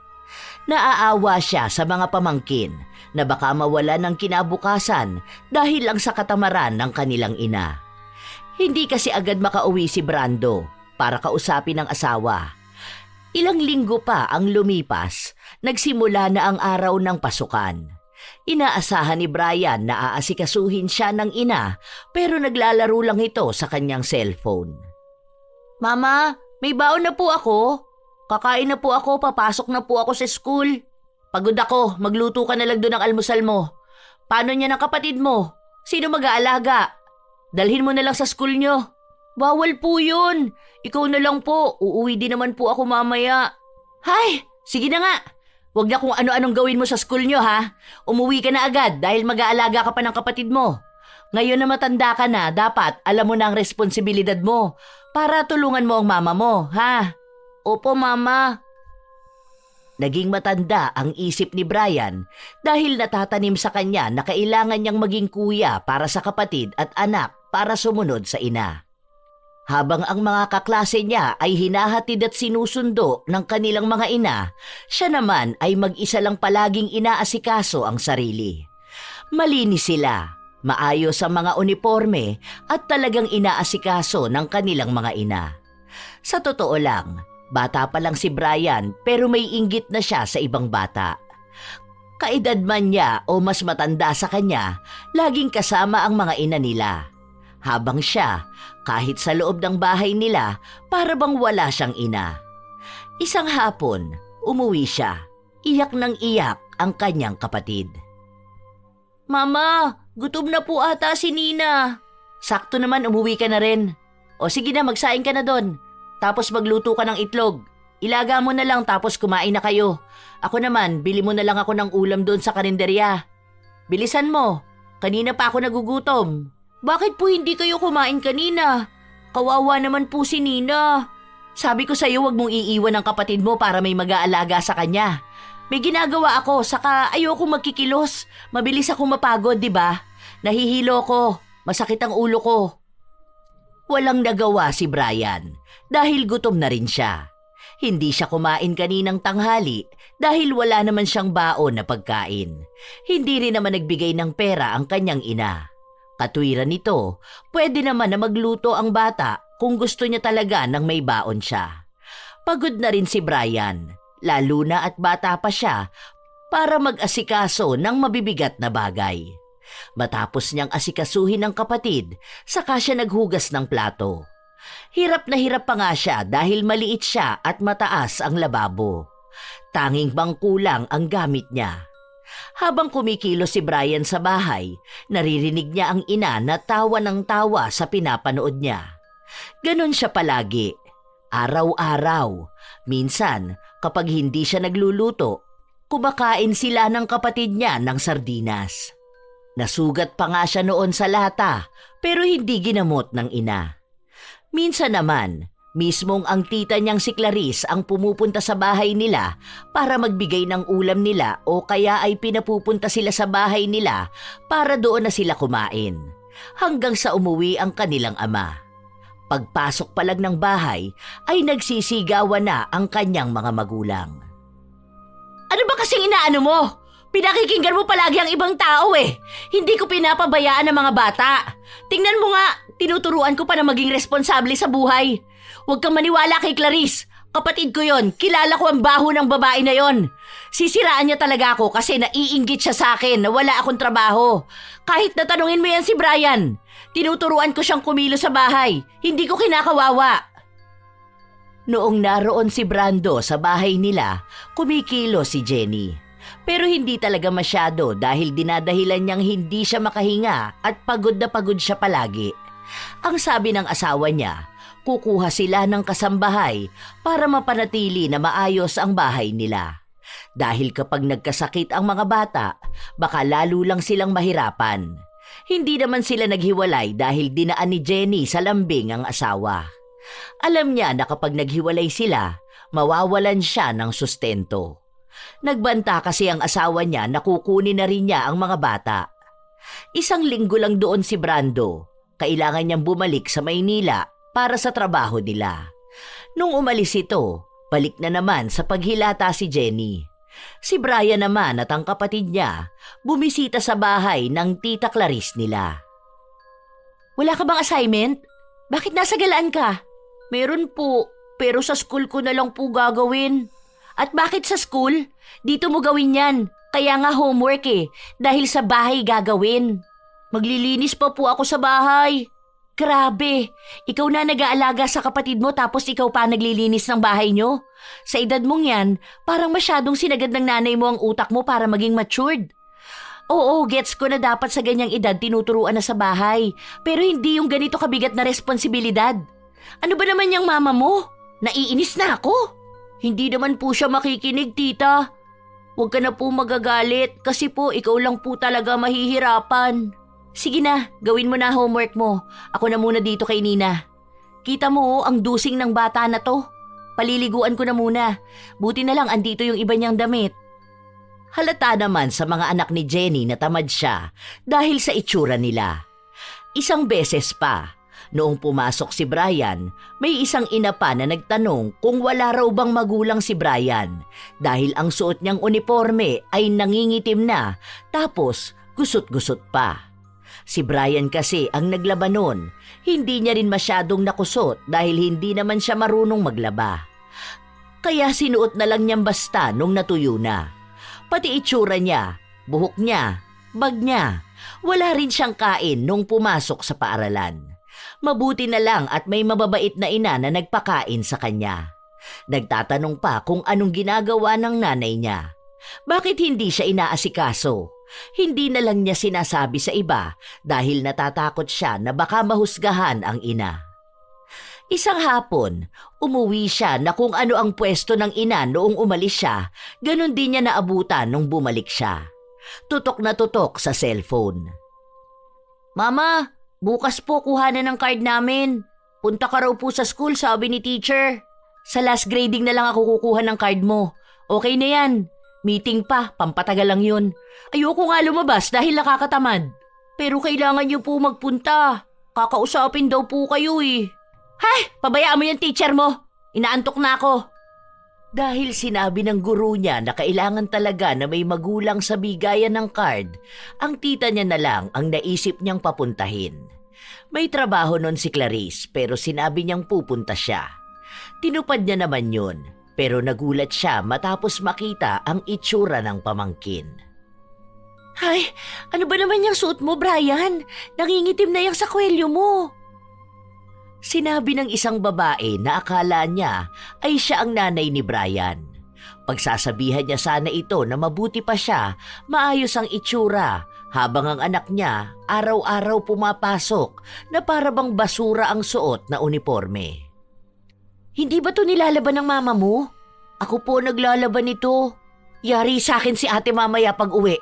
Naaawa siya sa mga pamangkin na baka mawala ng kinabukasan dahil lang sa katamaran ng kanilang ina. Hindi kasi agad makauwi si Brando para kausapin ng asawa. Ilang linggo pa ang lumipas, nagsimula na ang araw ng pasukan. Inaasahan ni Brian na aasikasuhin siya ng ina pero naglalaro lang ito sa kanyang cellphone. Mama, may baon na po ako. Kakain na po ako, papasok na po ako sa school. Pagod ako, magluto ka na lang doon ng almusal mo. Paano niya ng kapatid mo? Sino mag-aalaga? Dalhin mo na lang sa school nyo. Bawal po yun. Ikaw na lang po, uuwi din naman po ako mamaya. Hay, sige na nga. Huwag na kung ano-anong gawin mo sa school nyo ha. Umuwi ka na agad dahil mag-aalaga ka pa ng kapatid mo. Ngayon na matanda ka na, dapat alam mo na ang responsibilidad mo para tulungan mo ang mama mo, ha? Opo, mama. Naging matanda ang isip ni Brian dahil natatanim sa kanya na kailangan niyang maging kuya para sa kapatid at anak para sumunod sa ina. Habang ang mga kaklase niya ay hinahatid at sinusundo ng kanilang mga ina, siya naman ay mag-isa lang palaging inaasikaso ang sarili. Malinis sila, maayos ang mga uniforme at talagang inaasikaso ng kanilang mga ina. Sa totoo lang, bata pa lang si Brian pero may inggit na siya sa ibang bata. Kaedad man niya o mas matanda sa kanya, laging kasama ang mga ina nila. Habang siya, kahit sa loob ng bahay nila, para bang wala siyang ina. Isang hapon, umuwi siya. Iyak ng iyak ang kanyang kapatid. Mama, gutom na po ata si Nina. Sakto naman umuwi ka na rin. O sige na, magsaing ka na doon. Tapos magluto ka ng itlog. Ilaga mo na lang tapos kumain na kayo. Ako naman, bili mo na lang ako ng ulam doon sa karinderya. Bilisan mo, kanina pa ako nagugutom. Bakit po hindi kayo kumain kanina? Kawawa naman po si Nina. Sabi ko sa'yo wag mong iiwan ang kapatid mo para may mag-aalaga sa kanya. May ginagawa ako, saka ayoko magkikilos. Mabilis ako mapagod, di ba? Nahihilo ko, masakit ang ulo ko. Walang nagawa si Brian dahil gutom na rin siya. Hindi siya kumain kaninang tanghali dahil wala naman siyang baon na pagkain. Hindi rin naman nagbigay ng pera ang kanyang ina. Katwiran nito, pwede naman na magluto ang bata kung gusto niya talaga ng may baon siya. Pagod na rin si Brian, lalo na at bata pa siya, para mag-asikaso ng mabibigat na bagay. Matapos niyang asikasuhin ng kapatid, saka siya naghugas ng plato. Hirap na hirap pa nga siya dahil maliit siya at mataas ang lababo. Tanging bangkulang ang gamit niya. Habang kumikilos si Brian sa bahay, naririnig niya ang ina na tawa ng tawa sa pinapanood niya. Ganon siya palagi. Araw-araw. Minsan, kapag hindi siya nagluluto, kumakain sila ng kapatid niya ng sardinas. Nasugat pa nga siya noon sa lata, pero hindi ginamot ng ina. Minsan naman, mismong ang tita niyang si Clarice ang pumupunta sa bahay nila para magbigay ng ulam nila o kaya ay pinapupunta sila sa bahay nila para doon na sila kumain. Hanggang sa umuwi ang kanilang ama. Pagpasok pa lang ng bahay ay nagsisigawan na ang kanyang mga magulang. Ano ba kasing inaano mo? Pinakikinggan mo palagi ang ibang tao eh. Hindi ko pinapabayaan ang mga bata. Tingnan mo nga, tinuturuan ko pa na maging responsable sa buhay. Huwag kang maniwala kay Clarice. Kapatid ko yon. Kilala ko ang baho ng babae na yon. Sisiraan niya talaga ako kasi naiinggit siya sa akin na wala akong trabaho. Kahit natanungin mo yan si Brian, tinuturuan ko siyang kumilo sa bahay. Hindi ko kinakawawa. Noong naroon si Brando sa bahay nila, kumikilo si Jenny. Pero hindi talaga masyado dahil dinadahilan niyang hindi siya makahinga at pagod na pagod siya palagi. Ang sabi ng asawa niya, kukuha sila ng kasambahay para mapanatili na maayos ang bahay nila. Dahil kapag nagkasakit ang mga bata, baka lalo lang silang mahirapan. Hindi naman sila naghiwalay dahil dinaan ni Jenny sa lambing ang asawa. Alam niya na kapag naghiwalay sila, mawawalan siya ng sustento. Nagbanta kasi ang asawa niya na kukunin na rin niya ang mga bata. Isang linggo lang doon si Brando. Kailangan niyang bumalik sa Maynila para sa trabaho nila. Nung umalis ito, balik na naman sa paghilata si Jenny. Si Brian naman at ang kapatid niya bumisita sa bahay ng tita Clarice nila. Wala ka bang assignment? Bakit nasa galaan ka? Meron po. Pero sa school ko na lang po gagawin. At bakit sa school? Dito mo gawin yan. Kaya nga homework eh. Dahil sa bahay gagawin. Maglilinis pa po ako sa bahay. Grabe, ikaw na nag-aalaga sa kapatid mo tapos ikaw pa naglilinis ng bahay nyo? Sa edad mong yan, parang masyadong sinagad ng nanay mo ang utak mo para maging matured. Oo, gets ko na dapat sa ganyang edad tinuturuan na sa bahay. Pero hindi yung ganito kabigat na responsibilidad. Ano ba naman yung mama mo? Naiinis na ako. Hindi naman po siya makikinig, tita. Huwag ka na po magagalit kasi po ikaw lang po talaga mahihirapan. Sige na, gawin mo na homework mo. Ako na muna dito kay Nina. Kita mo ang dusing ng bata na to. Paliliguan ko na muna. Buti na lang andito yung iba niyang damit. Halata naman sa mga anak ni Jenny na tamad siya dahil sa itsura nila. Isang beses pa, noong pumasok si Brian, may isang ina pa na nagtanong kung wala raw bang magulang si Brian dahil ang suot niyang uniforme ay nangingitim na tapos gusot-gusot pa. Si Brian kasi ang naglaban nun. Hindi niya rin masyadong nakusot dahil hindi naman siya marunong maglaba. Kaya sinuot na lang niyang basta nung natuyo na. Pati itsura niya, buhok niya, bag niya, wala rin siyang kain nung pumasok sa paaralan. Mabuti na lang at may mababait na ina na nagpakain sa kanya. Nagtatanong pa kung anong ginagawa ng nanay niya. Bakit hindi siya inaasikaso? Hindi na lang niya sinasabi sa iba dahil natatakot siya na baka mahusgahan ang ina. Isang hapon, umuwi siya na kung ano ang pwesto ng ina noong umalis siya, ganun din niya naabutan nung bumalik siya. Tutok na tutok sa cellphone. Mama, bukas po kuhanan ng card namin. Punta ka raw po sa school, sabi ni teacher. Sa last grading na lang ako kukuha ng card mo. Okay na yan. Meeting pa, pampatagal lang yun. Ayoko nga lumabas dahil nakakatamad. Pero kailangan niyo po magpunta. Kakausapin daw po kayo eh. Hay, pabayaan mo yung teacher mo. Inaantok na ako. Dahil sinabi ng guro niya na kailangan talaga na may magulang sa bigayan ng card, ang tita niya na lang ang naisip niyang papuntahin. May trabaho nun si Clarice pero sinabi niyang pupunta siya. Tinupad niya naman yun. Pero nagulat siya matapos makita ang itsura ng pamangkin. Ay, ano ba naman yung suot mo, Brian? Nangingitim na yung sakwelyo mo. Sinabi ng isang babae na akala niya ay siya ang nanay ni Brian. Pagsasabihan niya sana ito na mabuti pa siya, maayos ang itsura, habang ang anak niya araw-araw pumapasok na para bang basura ang suot na uniforme. Hindi ba to nilalaban ng mama mo? Ako po naglalaban nito. Yari sa akin si ate mamaya pag uwi.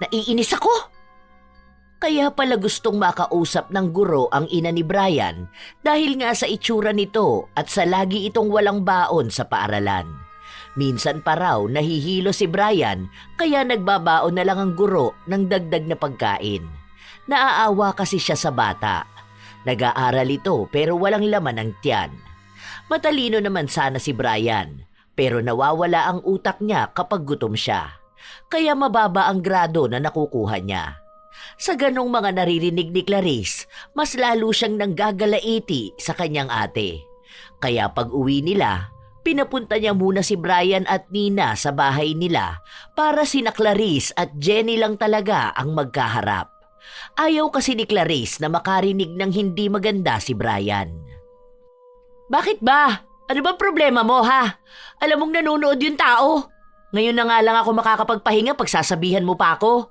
Naiinis ako. Kaya pala gustong makausap ng guro ang ina ni Brian dahil nga sa itsura nito at sa lagi itong walang baon sa paaralan. Minsan pa raw nahihilo si Brian kaya nagbabaon na lang ang guro ng dagdag na pagkain. Naaawa kasi siya sa bata. Nag-aaral ito pero walang laman ang tiyan. Matalino naman sana si Brian, pero nawawala ang utak niya kapag gutom siya. Kaya mababa ang grado na nakukuha niya. Sa ganong mga naririnig ni Clarice, mas lalo siyang nanggagalaiti sa kanyang ate. Kaya pag uwi nila, pinapunta niya muna si Brian at Nina sa bahay nila para sina Clarice at Jenny lang talaga ang magkaharap. Ayaw kasi ni Clarice na makarinig ng hindi maganda si Brian. Bakit ba? Ano bang problema mo, ha? Alam mong nanonood yung tao. Ngayon na nga lang ako makakapagpahinga pag sasabihan mo pa ako.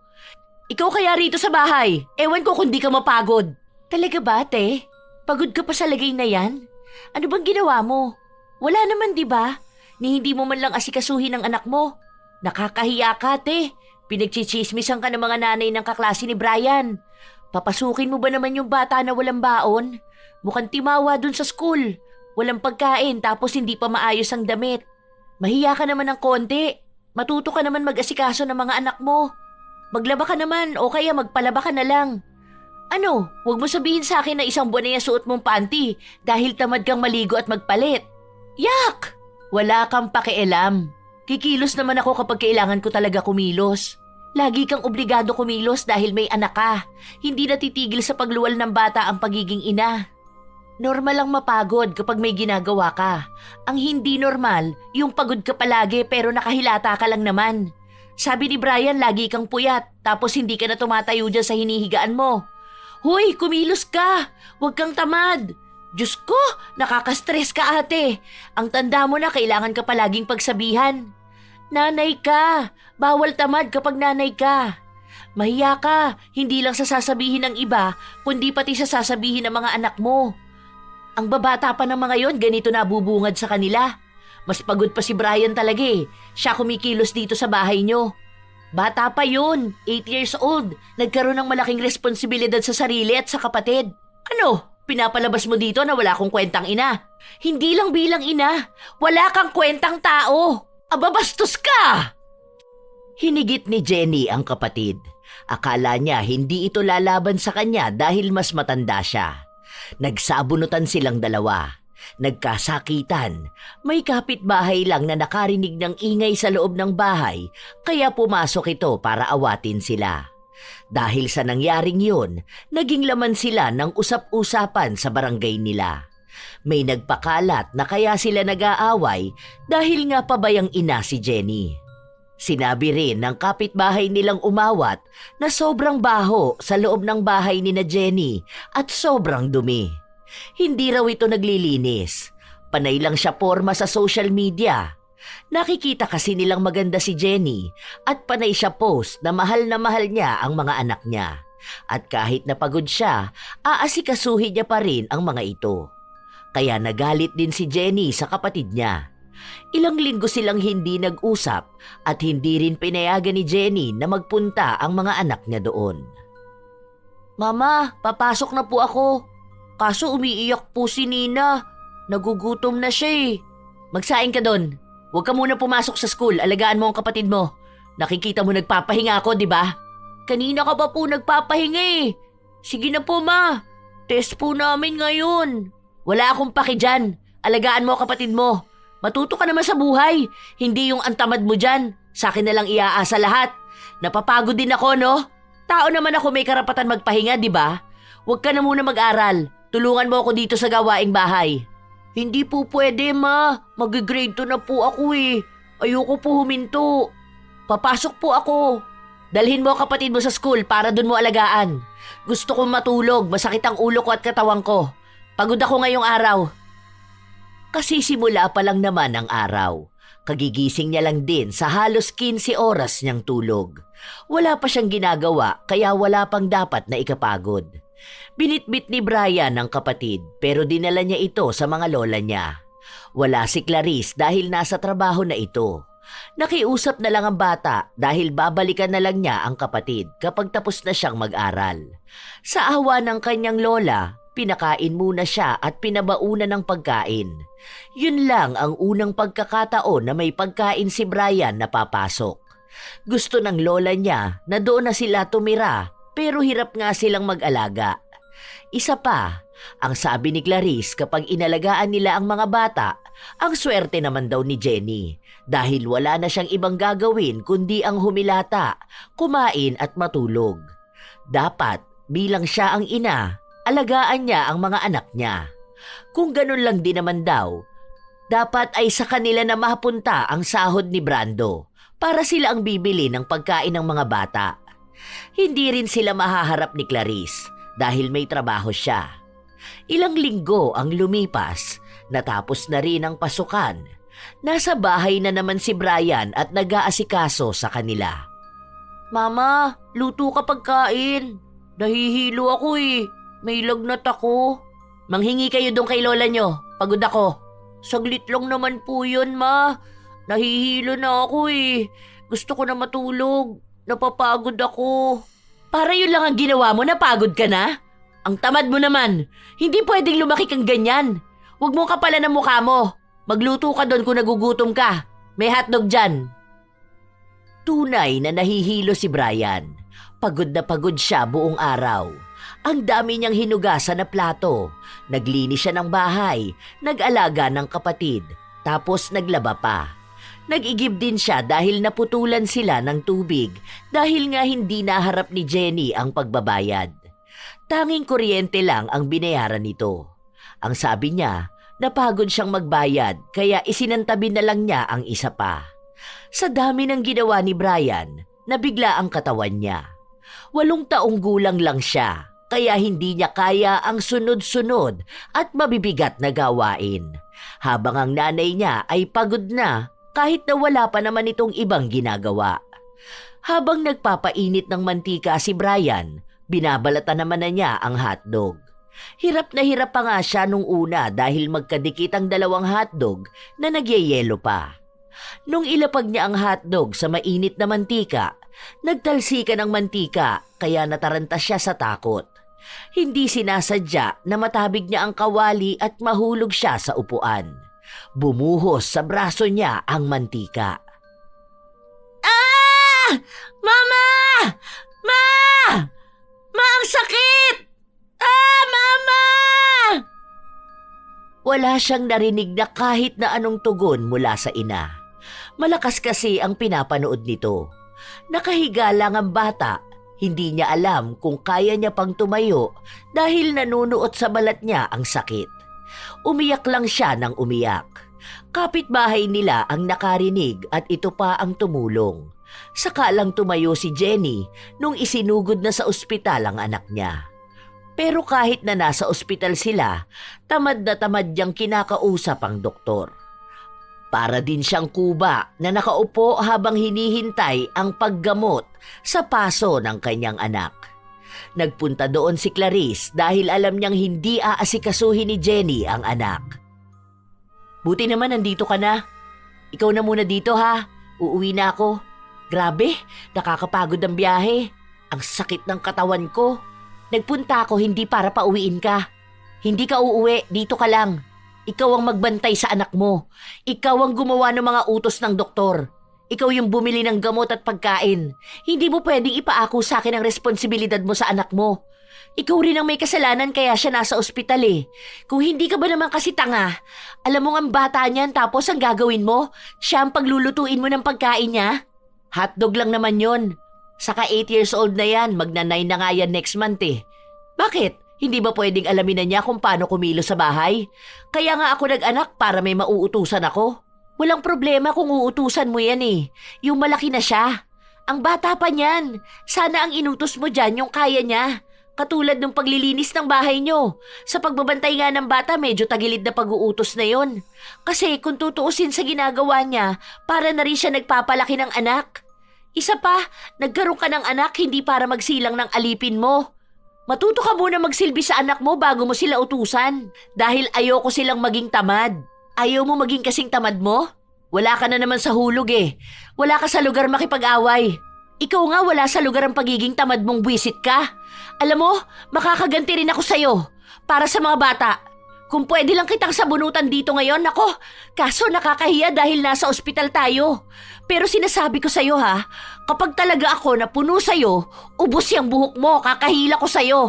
Ikaw kaya rito sa bahay. Ewan ko kung di ka mapagod. Talaga ba, te? Pagod ka pa sa lagay na yan? Ano bang ginawa mo? Wala naman, di ba? Ni hindi mo man lang asikasuhin ang anak mo. Nakakahiya ka, te. Pinagchichismisan ka ng mga nanay ng kaklase ni Brian. Papasukin mo ba naman yung bata na walang baon? Mukhang timawa dun sa school. Walang pagkain tapos hindi pa maayos ang damit. Mahiya ka naman ng konti. Matuto ka naman mag-asikaso ng mga anak mo. Maglaba ka naman o kaya magpalaba ka na lang. Ano, huwag mo sabihin sa akin na isang buwan na yung suot mong panty dahil tamad kang maligo at magpalit. Yak! Wala kang pakialam. Kikilos naman ako kapag kailangan ko talaga kumilos. Lagi kang obligado kumilos dahil may anak ka. Hindi natitigil sa pagluwal ng bata ang pagiging ina. Normal lang mapagod kapag may ginagawa ka. Ang hindi normal, yung pagod ka palagi pero nakahilata ka lang naman. Sabi ni Brian, lagi kang puyat tapos hindi ka na tumatayo dyan sa hinihigaan mo. Hoy, kumilos ka! Huwag kang tamad! Diyos ko, nakaka-stress ka ate. Ang tanda mo na kailangan ka palaging pagsabihan. Nanay ka! Bawal tamad kapag nanay ka. Mahiya ka, hindi lang sa sasabihin ng iba, kundi pati sa sasabihin ng mga anak mo. Ang babata pa ng mga yon, ganito nabubungad sa kanila. Mas pagod pa si Brian talaga eh. Siya kumikilos dito sa bahay nyo. Bata pa yun, 8 years old. Nagkaroon ng malaking responsibilidad sa sarili at sa kapatid. Ano? Pinapalabas mo dito na wala akong kwentang ina. Hindi lang bilang ina, wala kang kwentang tao. Aba, bastos ka! Hinigit ni Jenny ang kapatid. Akala niya hindi ito lalaban sa kanya dahil mas matanda siya. Nagsabunutan silang dalawa. Nagkasakitan. May kapitbahay lang na nakarinig ng ingay sa loob ng bahay kaya pumasok ito para awatin sila. Dahil sa nangyaring yun, naging laman sila ng usap-usapan sa barangay nila. May nagpakalat na kaya sila nag-aaway dahil nga pabayang ina si Jenny. Sinabi rin ng kapitbahay nilang umawat na sobrang baho sa loob ng bahay ni na Jenny at sobrang dumi. Hindi raw ito naglilinis. Panay lang siya porma sa social media. Nakikita kasi nilang maganda si Jenny at panay siya post na mahal niya ang mga anak niya. At kahit napagod siya, aasikasuhin niya pa rin ang mga ito. Kaya nagalit din si Jenny sa kapatid niya. Ilang linggo silang hindi nag-usap at hindi rin pinayagan ni Jenny na magpunta ang mga anak niya doon. Mama, papasok na po ako. Kaso umiiyak po si Nina. Nagugutom na siya eh. Magsaing ka doon. Huwag ka muna pumasok sa school, alagaan mo ang kapatid mo. Nakikita mo nagpapahinga ako, di ba? Kanina ka pa po nagpapahinga eh. Sige na po ma, test po namin ngayon. Wala akong paki dyan. Alagaan mo ang kapatid mo. Matuto ka naman sa buhay. Hindi yung antamad mo dyan. Sa akin na lang iaasa lahat. Napapagod din ako, no? Tao naman ako, may karapatan magpahinga, di ba? Huwag ka na muna mag-aral. Tulungan mo ako dito sa gawaing bahay. Hindi po pwede ma, mag-grade 2 na po ako eh. Ayoko po huminto. Papasok po ako. Dalhin mo ang kapatid mo sa school para dun mo alagaan. Gusto kong matulog, masakit ang ulo ko at katawan ko. Pagod ako ngayong araw. Kasi simula pa lang naman ang araw. Kagigising niya lang din sa halos 15 oras niyang tulog. Wala pa siyang ginagawa kaya wala pang dapat na ikapagod. Binitbit ni Brian ang kapatid pero dinala niya ito sa mga lola niya. Wala si Clarice dahil nasa trabaho na ito. Nakiusap na lang ang bata dahil babalikan na lang niya ang kapatid kapag tapos na siyang mag-aral. Sa awa ng kanyang lola, pinakain muna siya at pinabaunan ng pagkain. Yun lang ang unang pagkakataon na may pagkain si Brian na papasok. Gusto ng lola niya na doon na sila tumira pero hirap nga silang mag-alaga. Isa pa, ang sabi ni Clarice kapag inalagaan nila ang mga bata, ang swerte naman daw ni Jenny dahil wala na siyang ibang gagawin kundi ang humilata, kumain at matulog. Dapat bilang siya ang ina, alagaan niya ang mga anak niya. Kung ganun lang din naman daw, dapat ay sa kanila na mapunta ang sahod ni Brando para sila ang bibili ng pagkain ng mga bata. Hindi rin sila mahaharap ni Clarice dahil may trabaho siya. Ilang linggo ang lumipas, natapos na rin ang pasukan. Nasa bahay na naman si Brian at nag-aasikaso sa kanila. Mama, luto ka pagkain. Nahihilo ako eh. May lagnat ako. Manghingi kayo doon kay lola nyo. Pagod ako. Saglit lang naman po yun, ma. Nahihilo na ako eh. Gusto ko na matulog. Napapagod ako. Para yun lang ang ginawa mo, napagod ka na? Ang tamad mo naman. Hindi pwedeng lumaki kang ganyan. Huwag mo kapalan ng mukha mo. Magluto ka doon kung nagugutom ka. May hotdog dyan. Tunay na nahihilo si Brian. Pagod na pagod siya buong araw. Ang dami niyang hinugasan na plato. Naglinis siya ng bahay. Nag-alaga ng kapatid. Tapos naglaba pa. Nag-igib din siya dahil naputulan sila ng tubig dahil nga hindi naharap ni Jenny ang pagbabayad. Tanging kuryente lang ang binayaran nito. Ang sabi niya, napagod siyang magbayad kaya isinantabi na lang niya ang isa pa. Sa dami ng ginawa ni Brian, nabigla ang katawan niya. 8 taong gulang lang siya, kaya hindi niya kaya ang sunod-sunod at mabibigat na gawain. Habang ang nanay niya ay pagod na kahit na wala pa naman itong ibang ginagawa. Habang nagpapainit ng mantika si Brian, binabalatan naman na niya ang hotdog. Hirap na hirap pa nga siya nung una dahil magkadikit ang 2 hotdog na nagyeyelo pa. Nung ilapag niya ang hotdog sa mainit na mantika, nagtalsikan ang mantika kaya nataranta siya sa takot. Hindi sinasadya na matabig niya ang kawali at mahulog siya sa upuan. Bumuhos sa braso niya ang mantika. Ah! Mama! Ma! Ma, ang sakit! Ah, Mama! Wala siyang narinig na kahit na anong tugon mula sa ina. Malakas kasi ang pinapanood nito. Nakahiga lang ang bata. Hindi niya alam kung kaya niya pang tumayo dahil nanunuot sa balat niya ang sakit. Umiyak lang siya ng umiyak. Kapitbahay nila ang nakarinig at ito pa ang tumulong. Saka lang tumayo si Jenny nung isinugod na sa ospital ang anak niya. Pero kahit na nasa ospital sila, tamad na tamad niyang kinakausap ang doktor. Para din siyang kuba na nakaupo habang hinihintay ang paggamot sa paso ng kanyang anak. Nagpunta doon si Clarice dahil alam niyang hindi aasikasuhin ni Jenny ang anak. Buti naman nandito ka na. Ikaw na muna dito ha. Uuwi na ako. Grabe, nakakapagod ang biyahe. Ang sakit ng katawan ko. Nagpunta ako hindi para pauwiin ka. Hindi ka uuwi, dito ka lang. Ikaw ang magbantay sa anak mo. Ikaw ang gumawa ng mga utos ng doktor. Ikaw yung bumili ng gamot at pagkain. Hindi mo pwedeng ipaako sa akin ang responsibilidad mo sa anak mo. Ikaw rin ang may kasalanan kaya siya nasa ospital eh. Kung hindi ka ba naman kasi tanga, alam mo ang bata niyan tapos ang gagawin mo, siya ang paglulutuin mo ng pagkain niya? Hotdog lang naman yon. Saka 8 years old na yan, magna-9 na nga yan next month eh. Bakit? Hindi ba pwedeng alamin na niya kung paano kumilos sa bahay? Kaya nga ako nag-anak para may mauutusan ako. Walang problema kung uutusan mo yan eh. Yung malaki na siya. Ang bata pa niyan. Sana ang inutos mo dyan yung kaya niya. Katulad ng paglilinis ng bahay nyo. Sa pagbabantay nga ng bata, medyo tagilid na pag-uutos na yon. Kasi kung tutuusin sa ginagawa niya, para na rin siya nagpapalaki ng anak. Isa pa, nagkaroon ka ng anak hindi para magsilang ng alipin mo. Matuto ka muna magsilbi sa anak mo bago mo sila utusan. Dahil ayoko silang maging tamad. Ayaw mo maging kasing tamad mo? Wala ka na naman sa hulog eh. Wala ka sa lugar makipag-away. Ikaw nga wala sa lugar ang pagiging tamad mong buwisit ka. Alam mo, makakaganti rin ako sa'yo. Para sa mga bata. Kung pwede lang kitang sabunutan dito ngayon, nako. Kaso nakakahiya dahil nasa ospital tayo. Pero sinasabi ko sa'yo ha, kapag talaga ako na puno sa'yo, ubos yung buhok mo, kakahila ko sa'yo.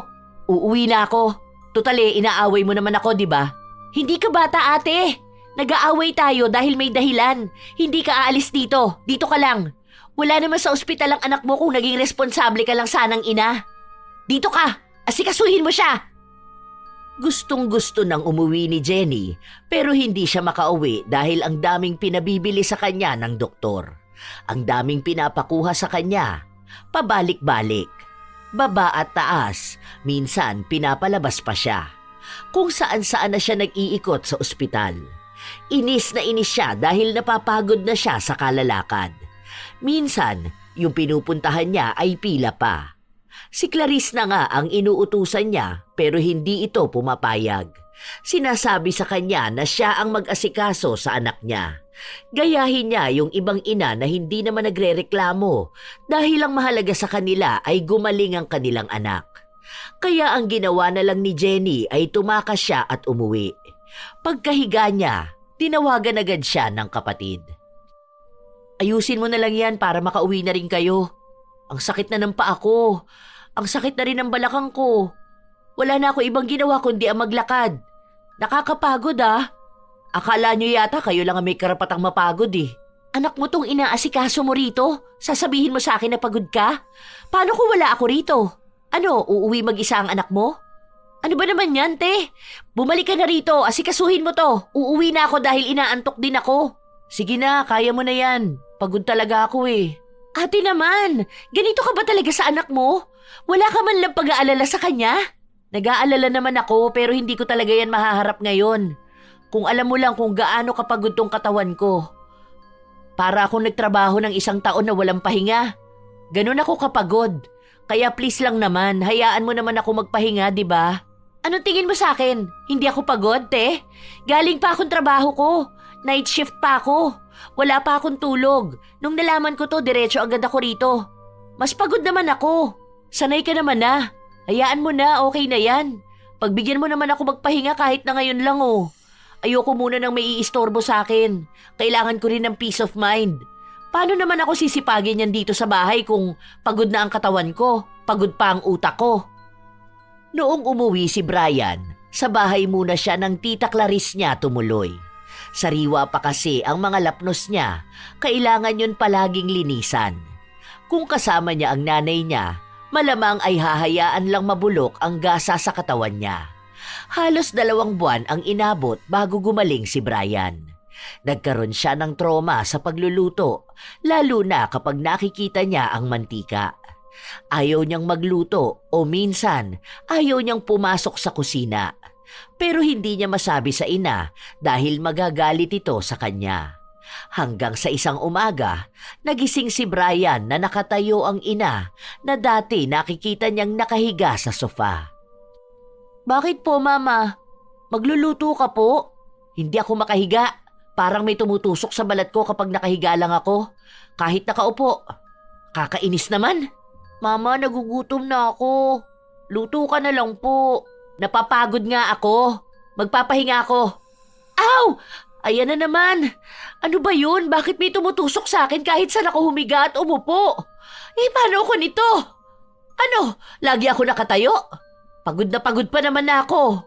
Uuwi na ako. Tutali, inaaway mo naman ako, di ba? Hindi ka bata ate. Nag-aaway tayo dahil may dahilan. Hindi ka aalis dito. Dito ka lang. Wala naman sa ospital ang anak mo kung naging responsable ka lang sanang ina. Dito ka. Asikasuhin mo siya. Gustong-gusto nang umuwi ni Jenny pero hindi siya makauwi dahil ang daming pinabibili sa kanya ng doktor. Ang daming pinapakuha sa kanya. Pabalik-balik. Baba at taas. Minsan pinapalabas pa siya. Kung saan-saan na siya nag-iikot sa ospital. Inis na inis siya dahil napapagod na siya sa kalalakad. Minsan, yung pinupuntahan niya ay pila pa. Si Clarice na nga ang inuutusan niya pero hindi ito pumapayag. Sinasabi sa kanya na siya ang mag-asikaso sa anak niya. Gayahin niya yung ibang ina na hindi naman nagrereklamo dahil ang mahalaga sa kanila ay gumaling ang kanilang anak. Kaya ang ginawa na lang ni Jenny ay tumakas siya at umuwi. Pagkahiga niya, tinawagan agad siya ng kapatid. Ayusin mo na lang yan para makauwi na rin kayo. Ang sakit na ng paa ko. Ang sakit na rin ng balakang ko. Wala na ako ibang ginawa kundi ang maglakad. Nakakapagod ah. Akala nyo yata kayo lang ang may karapatang mapagod eh. Anak mo tong inaasikaso mo rito? Sasabihin mo sa akin na pagod ka? Paano kung wala ako rito? Ano, uuwi mag-isa ang anak mo? Ano ba naman yan, te? Bumalik ka na rito, asikasuhin mo to. Uuwi na ako dahil inaantok din ako. Sige na, kaya mo na yan. Pagod talaga ako eh. Ate naman, ganito ka ba talaga sa anak mo? Wala ka man lang pag-aalala sa kanya? Nag-aalala naman ako pero hindi ko talaga yan mahaharap ngayon. Kung alam mo lang kung gaano kapagod tong katawan ko. Para akong nagtrabaho ng 1 taon na walang pahinga. Ganun ako kapagod. Kaya please lang naman, hayaan mo naman ako magpahinga, di ba? Anong tingin mo sa akin? Hindi ako pagod, te? Galing pa akong trabaho ko. Night shift pa ako. Wala pa akong tulog. Nung nalaman ko to, diretso agad ako rito. Mas pagod naman ako. Sanay ka naman na. Hayaan mo na, okay na yan. Pagbigyan mo naman ako magpahinga kahit na ngayon lang oh. Ayoko muna nang may iistorbo sa akin. Kailangan ko rin ng peace of mind. Paano naman ako sisipagin yan dito sa bahay kung pagod na ang katawan ko, pagod pa ang utak ko? Noong umuwi si Brian, sa bahay muna siya ng tita Clarice niya tumuloy. Sariwa pa kasi ang mga lapnos niya, kailangan yun palaging linisan. Kung kasama niya ang nanay niya, malamang ay hahayaan lang mabulok ang gasa sa katawan niya. Halos 2 buwan ang inabot bago gumaling si Brian. Nagkaroon siya ng trauma sa pagluluto, lalo na kapag nakikita niya ang mantika. Ayaw niyang magluto o minsan ayaw niyang pumasok sa kusina. Pero hindi niya masabi sa ina dahil magagalit ito sa kanya. Hanggang sa isang umaga, nagising si Brian na nakatayo ang ina na dati nakikita niyang nakahiga sa sofa. Bakit po, Mama? Magluluto ka po? Hindi ako makahiga. Parang may tumutusok sa balat ko kapag nakahiga lang ako. Kahit nakaupo. Kakainis naman. Mama, nagugutom na ako. Luto ka na lang po. Napapagod nga ako. Magpapahinga ako. Aw! Ayan na naman. Ano ba yun? Bakit may tumutusok sa akin kahit saan ako humiga at umupo? Paano ako nito? Ano? Lagi ako nakatayo? Pagod na pagod pa naman ako.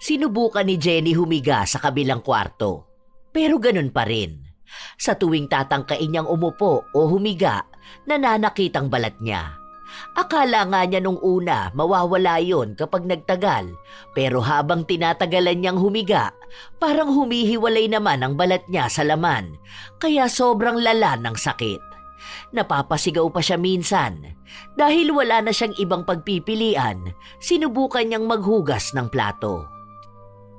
Sinubukan ni Jenny humiga sa kabilang kwarto. Pero ganun pa rin. Sa tuwing tatangkain niyang umupo o humiga, nananakit ang balat niya. Akala nga niya nung una mawawala yon kapag nagtagal, pero habang tinatagalan niyang humiga, parang humihiwalay naman ang balat niya sa laman, kaya sobrang lala ng sakit. Napapasigaw pa siya minsan. Dahil wala na siyang ibang pagpipilian, sinubukan niyang maghugas ng plato.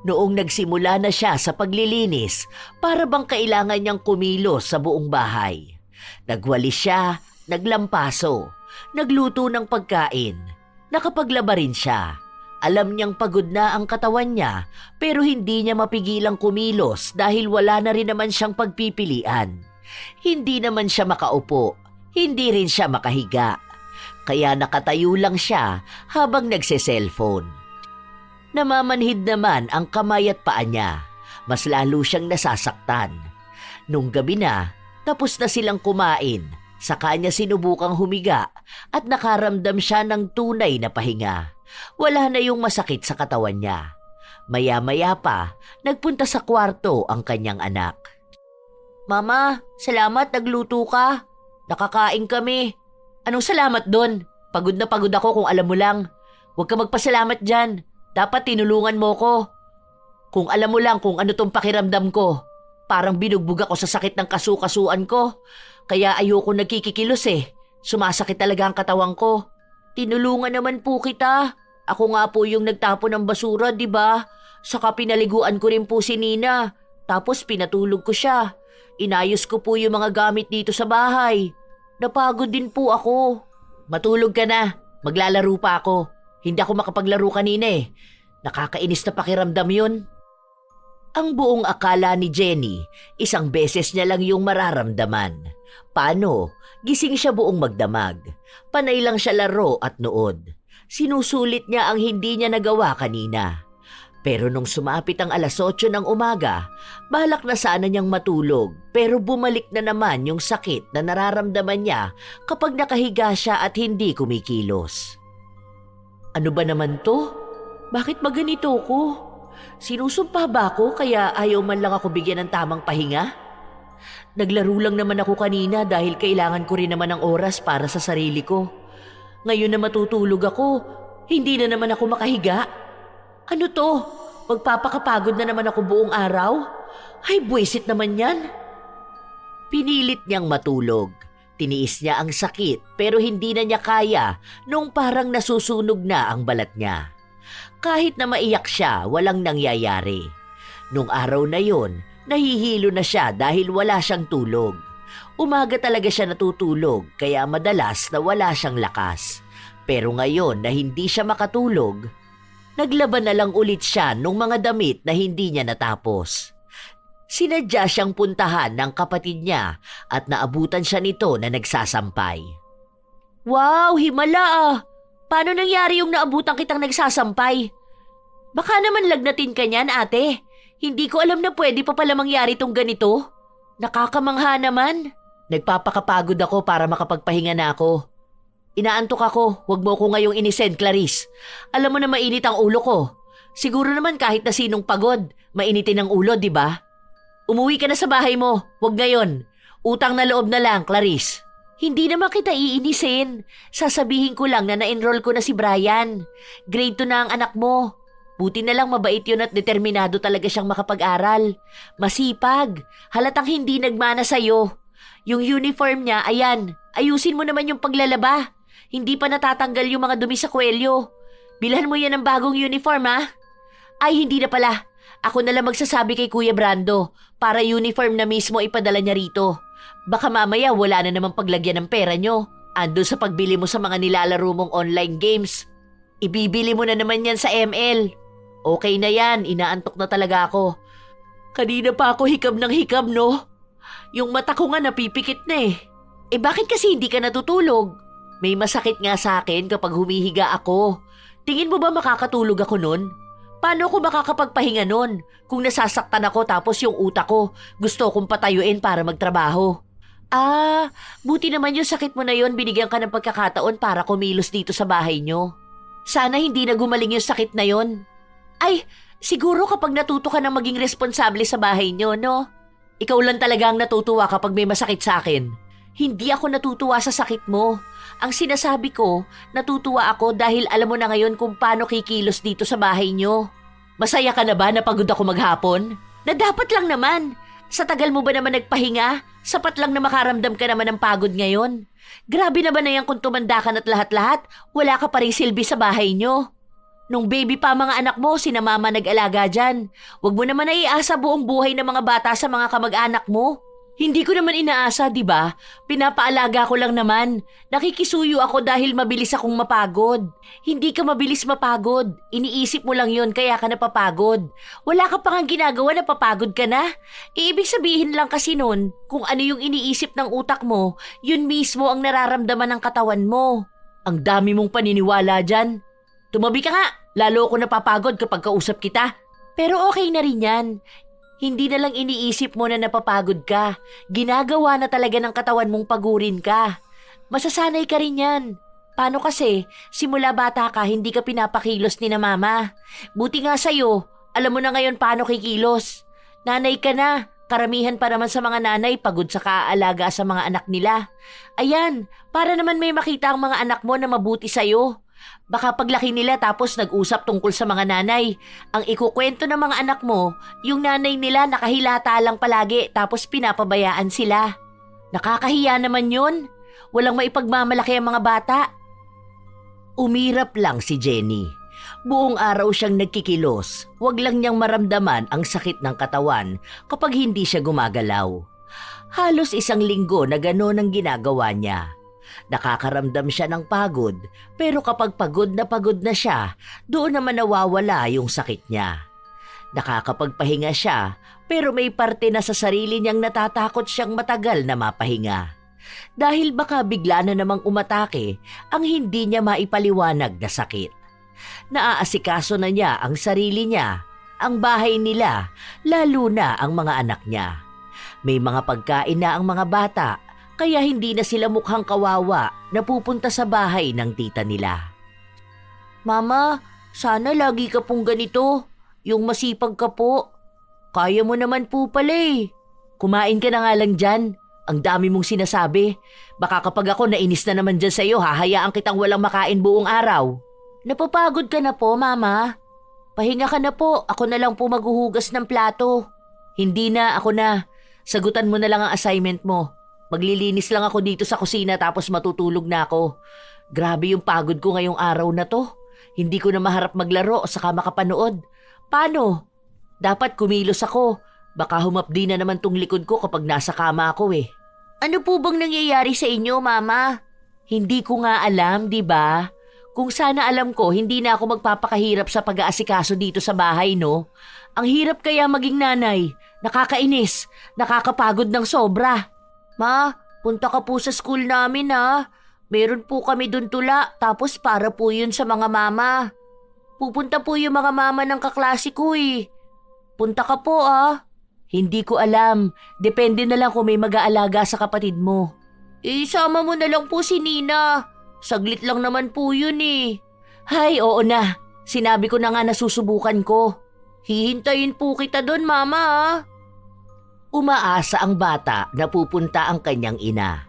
Noong nagsimula na siya sa paglilinis, para bang kailangan niyang kumilos sa buong bahay. Nagwalis siya, naglampaso, nagluto ng pagkain, nakapaglaba rin siya. Alam niyang pagod na ang katawan niya pero hindi niya mapigilang kumilos dahil wala na rin naman siyang pagpipilian. Hindi naman siya makaupo, hindi rin siya makahiga. Kaya nakatayo lang siya habang nagse-cellphone. Namamanhid naman ang kamay at paa niya. Mas lalo siyang nasasaktan. Nung gabi na, tapos na silang kumain. Saka niya sinubukang humiga at nakaramdam siya ng tunay na pahinga. Wala na yung masakit sa katawan niya. Maya-maya pa, nagpunta sa kwarto ang kanyang anak. Mama, salamat nagluto ka. Nakakain kami. Anong salamat doon? Pagod na pagod ako kung alam mo lang. Huwag ka magpasalamat dyan. Dapat tinulungan mo ko. Kung alam mo lang kung ano tong pakiramdam ko. Parang binugbog ako sa sakit ng kasukasuan ko. Kaya ayoko nagkikikilos eh. Sumasakit talaga ang katawan ko. Tinulungan naman po kita. Ako nga po yung nagtapon ng basura, di ba? Saka pinaliguan ko rin po si Nina. Tapos pinatulog ko siya. Inayos ko po yung mga gamit dito sa bahay. Napagod din po ako. Matulog ka na. Maglalaro pa ako. Hindi ako makapaglaro kanina eh. Nakakainis na pakiramdam yun. Ang buong akala ni Jenny, isang beses niya lang yung mararamdaman. Paano? Gising siya buong magdamag. Panay lang siya laro at nood. Sinusulit niya ang hindi niya nagawa kanina. Pero nung sumapit ang 8:00 ng umaga, balak na sana niyang matulog pero bumalik na naman yung sakit na nararamdaman niya kapag nakahiga siya at hindi kumikilos. Ano ba naman to? Bakit ba ganito ko? Sinusumpa ba ako kaya ayaw man lang ako bigyan ng tamang pahinga? Naglaro lang naman ako kanina dahil kailangan ko rin naman ng oras para sa sarili ko. Ngayon na matutulog ako, Hindi na naman ako makahiga. Ano to? Magpapakapagod na naman ako buong araw? Ay, buwisit naman yan. Pinilit niyang matulog. Tiniis niya ang sakit pero hindi na niya kaya nung parang nasusunog na ang balat niya. Kahit na maiyak siya, walang nangyayari. Nung araw na yon, nahihilo na siya dahil wala siyang tulog. Umaga talaga siya natutulog kaya madalas na wala siyang lakas. Pero ngayon na hindi siya makatulog, naglaban na lang ulit siya nung mga damit na hindi niya natapos. Sinadya siyang puntahan ng kapatid niya at naabutan siya nito na nagsasampay. Wow, himala ah! Paano nangyari yung naabutan kitang nagsasampay? Baka naman lagnatin ka niyan, ate. Hindi ko alam na pwede pa pala mangyari tong ganito. Nakakamangha naman. Nagpapakapagod ako para makapagpahinga na ako. Inaantok ako, wag mo ko ngayong inisend, Clarice. Alam mo na mainit ang ulo ko. Siguro naman kahit na sinong pagod, mainitin ang ulo, di ba? Umuwi ka na sa bahay mo, wag ngayon. Utang na loob na lang, Clarice. Hindi naman kita iinisin. Sasabihin ko lang na na-enroll ko na si Brian. Grade 2 na ang anak mo. Buti na lang mabait yun at determinado talaga siyang makapag-aral. Masipag. Halatang hindi nagmana sa'yo. Yung uniform niya, ayan. Ayusin mo naman yung paglalaba. Hindi pa natatanggal yung mga dumi sa kwelyo. Bilhan mo yan ng bagong uniform, ha? Ay, hindi na pala. Ako na lang magsasabi kay Kuya Brando para uniform na mismo ipadala niya rito. Baka mamaya wala na namang paglagyan ng pera nyo. Andun sa pagbili mo sa mga nilalaro mong online games. Ibibili mo na naman yan sa ML. Okay na yan, inaantok na talaga ako. Kanina pa ako hikab ng hikab, no? Yung mata ko nga napipikit na eh. Eh bakit kasi hindi ka natutulog? May masakit nga sa akin kapag humihiga ako. Tingin mo ba makakatulog ako nun? Paano ako makakapagpahinga nun kung nasasaktan ako tapos yung utak ko gusto kong patayuin para magtrabaho? Ah, buti naman yung sakit mo na yon binigyan ka ng pagkakataon para kumilos dito sa bahay nyo. Sana hindi na gumaling yung sakit na yon. Ay, siguro kapag natuto ka ng maging responsable sa bahay nyo, no? Ikaw lang talaga ang natutuwa kapag may masakit sa akin. Hindi ako natutuwa sa sakit mo. Ang sinasabi ko, natutuwa ako dahil alam mo na ngayon kung paano kikilos dito sa bahay nyo. Masaya ka na ba na pagod ako maghapon? Na dapat lang naman. Sa tagal mo ba naman nagpahinga? Sapat lang na makaramdam ka naman ng pagod ngayon. Grabe naman na yan kung tumanda ka na't lahat-lahat, wala ka pa rin silbi sa bahay nyo. Nung baby pa mga anak mo, sina mama nag-alaga dyan. Huwag mo naman naiasa buong buhay ng mga bata sa mga kamag-anak mo. Hindi ko naman inaasa, di ba? Pinapaalaga ko lang naman. Nakikisuyo ako dahil mabilis akong mapagod. Hindi ka mabilis mapagod. Iniisip mo lang yon kaya ka napapagod. Wala ka pa nga ginagawa na papagod ka na. Ibig sabihin lang kasi nun, kung ano yung iniisip ng utak mo, yun mismo ang nararamdaman ng katawan mo. Ang dami mong paniniwala dyan. Tumabi ka nga, lalo ako napapagod kapag kausap kita. Pero okay na rin yan. Hindi na lang iniisip mo na napapagod ka. Ginagawa na talaga ng katawan mong pagurin ka. Masasanay ka rin yan. Paano kasi, simula bata ka, hindi ka pinapakilos ni na mama. Buti nga sa'yo, alam mo na ngayon paano kikilos. Nanay ka na, karamihan pa naman sa mga nanay pagod sa kaalaga sa mga anak nila. Ayan, para naman may makita ang mga anak mo na mabuti sa'yo. Baka paglaki nila tapos nag-usap tungkol sa mga nanay. Ang ikukwento ng mga anak mo, yung nanay nila nakahilata lang palagi tapos pinapabayaan sila. Nakakahiya naman yun. Walang maipagmamalaki ang mga bata. Umirap lang si Jenny. Buong araw siyang nagkikilos. Huwag lang niyang maramdaman ang sakit ng katawan kapag hindi siya gumagalaw. Halos 1 linggo na gano'n ang ginagawa niya. Nakakaramdam siya ng pagod, pero kapag pagod na siya, doon naman nawawala yung sakit niya. Nakakapagpahinga siya, pero may parte na sa sarili niyang natatakot siyang matagal na mapahinga. Dahil baka bigla na namang umatake ang hindi niya maipaliwanag na sakit. Naaasikaso na niya ang sarili niya, ang bahay nila, lalo na ang mga anak niya. May mga pagkain na ang mga bata, kaya hindi na sila mukhang kawawa na pupunta sa bahay ng tita nila. Mama, sana lagi ka pong ganito. Yung masipag ka po. Kaya mo naman po pala eh. Kumain ka na nga lang dyan. Ang dami mong sinasabi. Baka kapag ako nainis na naman dyan sa'yo, hahayaan kitang walang makain buong araw. Napapagod ka na po, Mama. Pahinga ka na po, ako na lang po maghuhugas ng plato. Hindi na, ako na. Sagutan mo na lang ang assignment mo. Maglilinis lang ako dito sa kusina tapos matutulog na ako. Grabe yung pagod ko ngayong araw na to. Hindi ko na maharap maglaro saka makapanood. Paano? Dapat kumilos ako. Baka humapdi na naman tong likod ko kapag nasa kama ako eh. Ano po bang nangyayari sa inyo, Mama? Hindi ko nga alam, di ba? Kung sana alam ko, hindi na ako magpapakahirap sa pag-aasikaso dito sa bahay, no? Ang hirap kaya maging nanay. Nakakainis. Nakakapagod ng sobra. Ma, punta ka po sa school namin ha. Meron po kami dun tula, tapos para po yun sa mga mama. Pupunta po yung mga mama ng kaklase ko eh. Punta ka po ah. Hindi ko alam. Depende na lang kung may mag-aalaga sa kapatid mo. Isama mo na lang po si Nina. Saglit lang naman po yun eh. Hay, oo na. Sinabi ko na nga na susubukan ko. Hihintayin po kita doon, Mama ah. Umaasa ang bata na pupunta ang kanyang ina.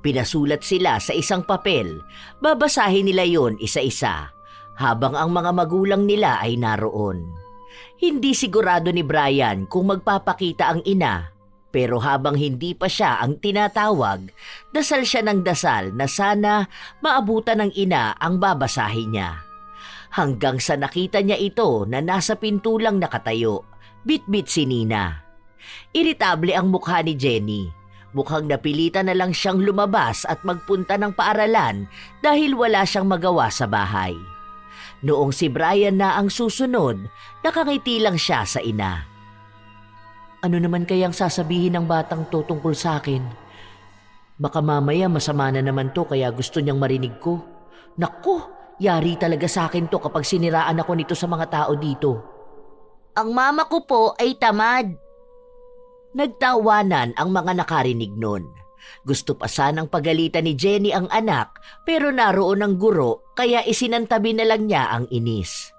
Pinasulat sila sa isang papel. Babasahin nila yon isa-isa habang ang mga magulang nila ay naroon. Hindi sigurado ni Brian kung magpapakita ang ina, pero habang hindi pa siya ang tinatawag, dasal siya ng dasal na sana maabutan ng ina ang babasahin niya. Hanggang sa nakita niya ito na nasa pinto lang nakatayo, bitbit si Nina. Iritable ang mukha ni Jenny. Mukhang napilitan na lang siyang lumabas at magpunta ng paaralan dahil wala siyang magawa sa bahay. Noong si Brian na ang susunod, nakangiti lang siya sa ina. Ano naman kayang sasabihin ng batang to tungkol sa akin? Baka mamaya masama na naman to kaya gusto niyang marinig ko. Naku, yari talaga sa akin to kapag siniraan ako nito sa mga tao dito. Ang mama ko po ay tamad. Nagtawanan ang mga nakarinig nun. Gusto pa sanang pagalitan ni Jenny ang anak pero naroon ang guro kaya isinantabi na lang niya ang inis.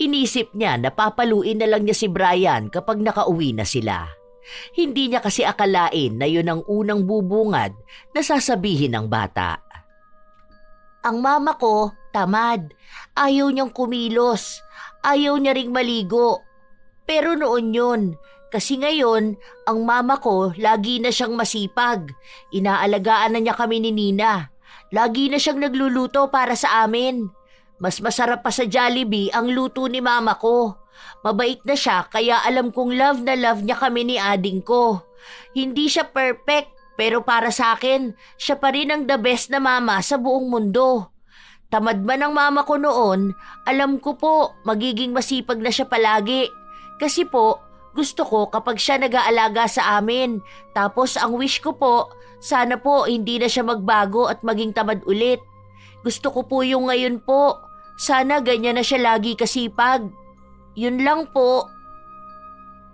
Inisip niya na papaluin na lang niya si Brian kapag nakauwi na sila. Hindi niya kasi akalain na yun ang unang bubungad na sasabihin ng bata. Ang mama ko, tamad. Ayaw niyang kumilos. Ayaw niya ring maligo. Pero noon yun. Kasi ngayon, ang mama ko lagi na siyang masipag. Inaalagaan na niya kami ni Nina. Lagi na siyang nagluluto para sa amin. Mas masarap pa sa Jollibee ang luto ni mama ko. Mabait na siya kaya alam kong love na love niya kami ni ading ko. Hindi siya perfect pero para sa akin, siya pa rin ang the best na mama sa buong mundo. Tamad man ang mama ko noon, alam ko po magiging masipag na siya palagi. Kasi po, gusto ko kapag siya nag-aalaga sa amin. Tapos ang wish ko po, sana po hindi na siya magbago at maging tamad ulit. Gusto ko po yung ngayon po. Sana ganyan na siya lagi kasipag. Yun lang po.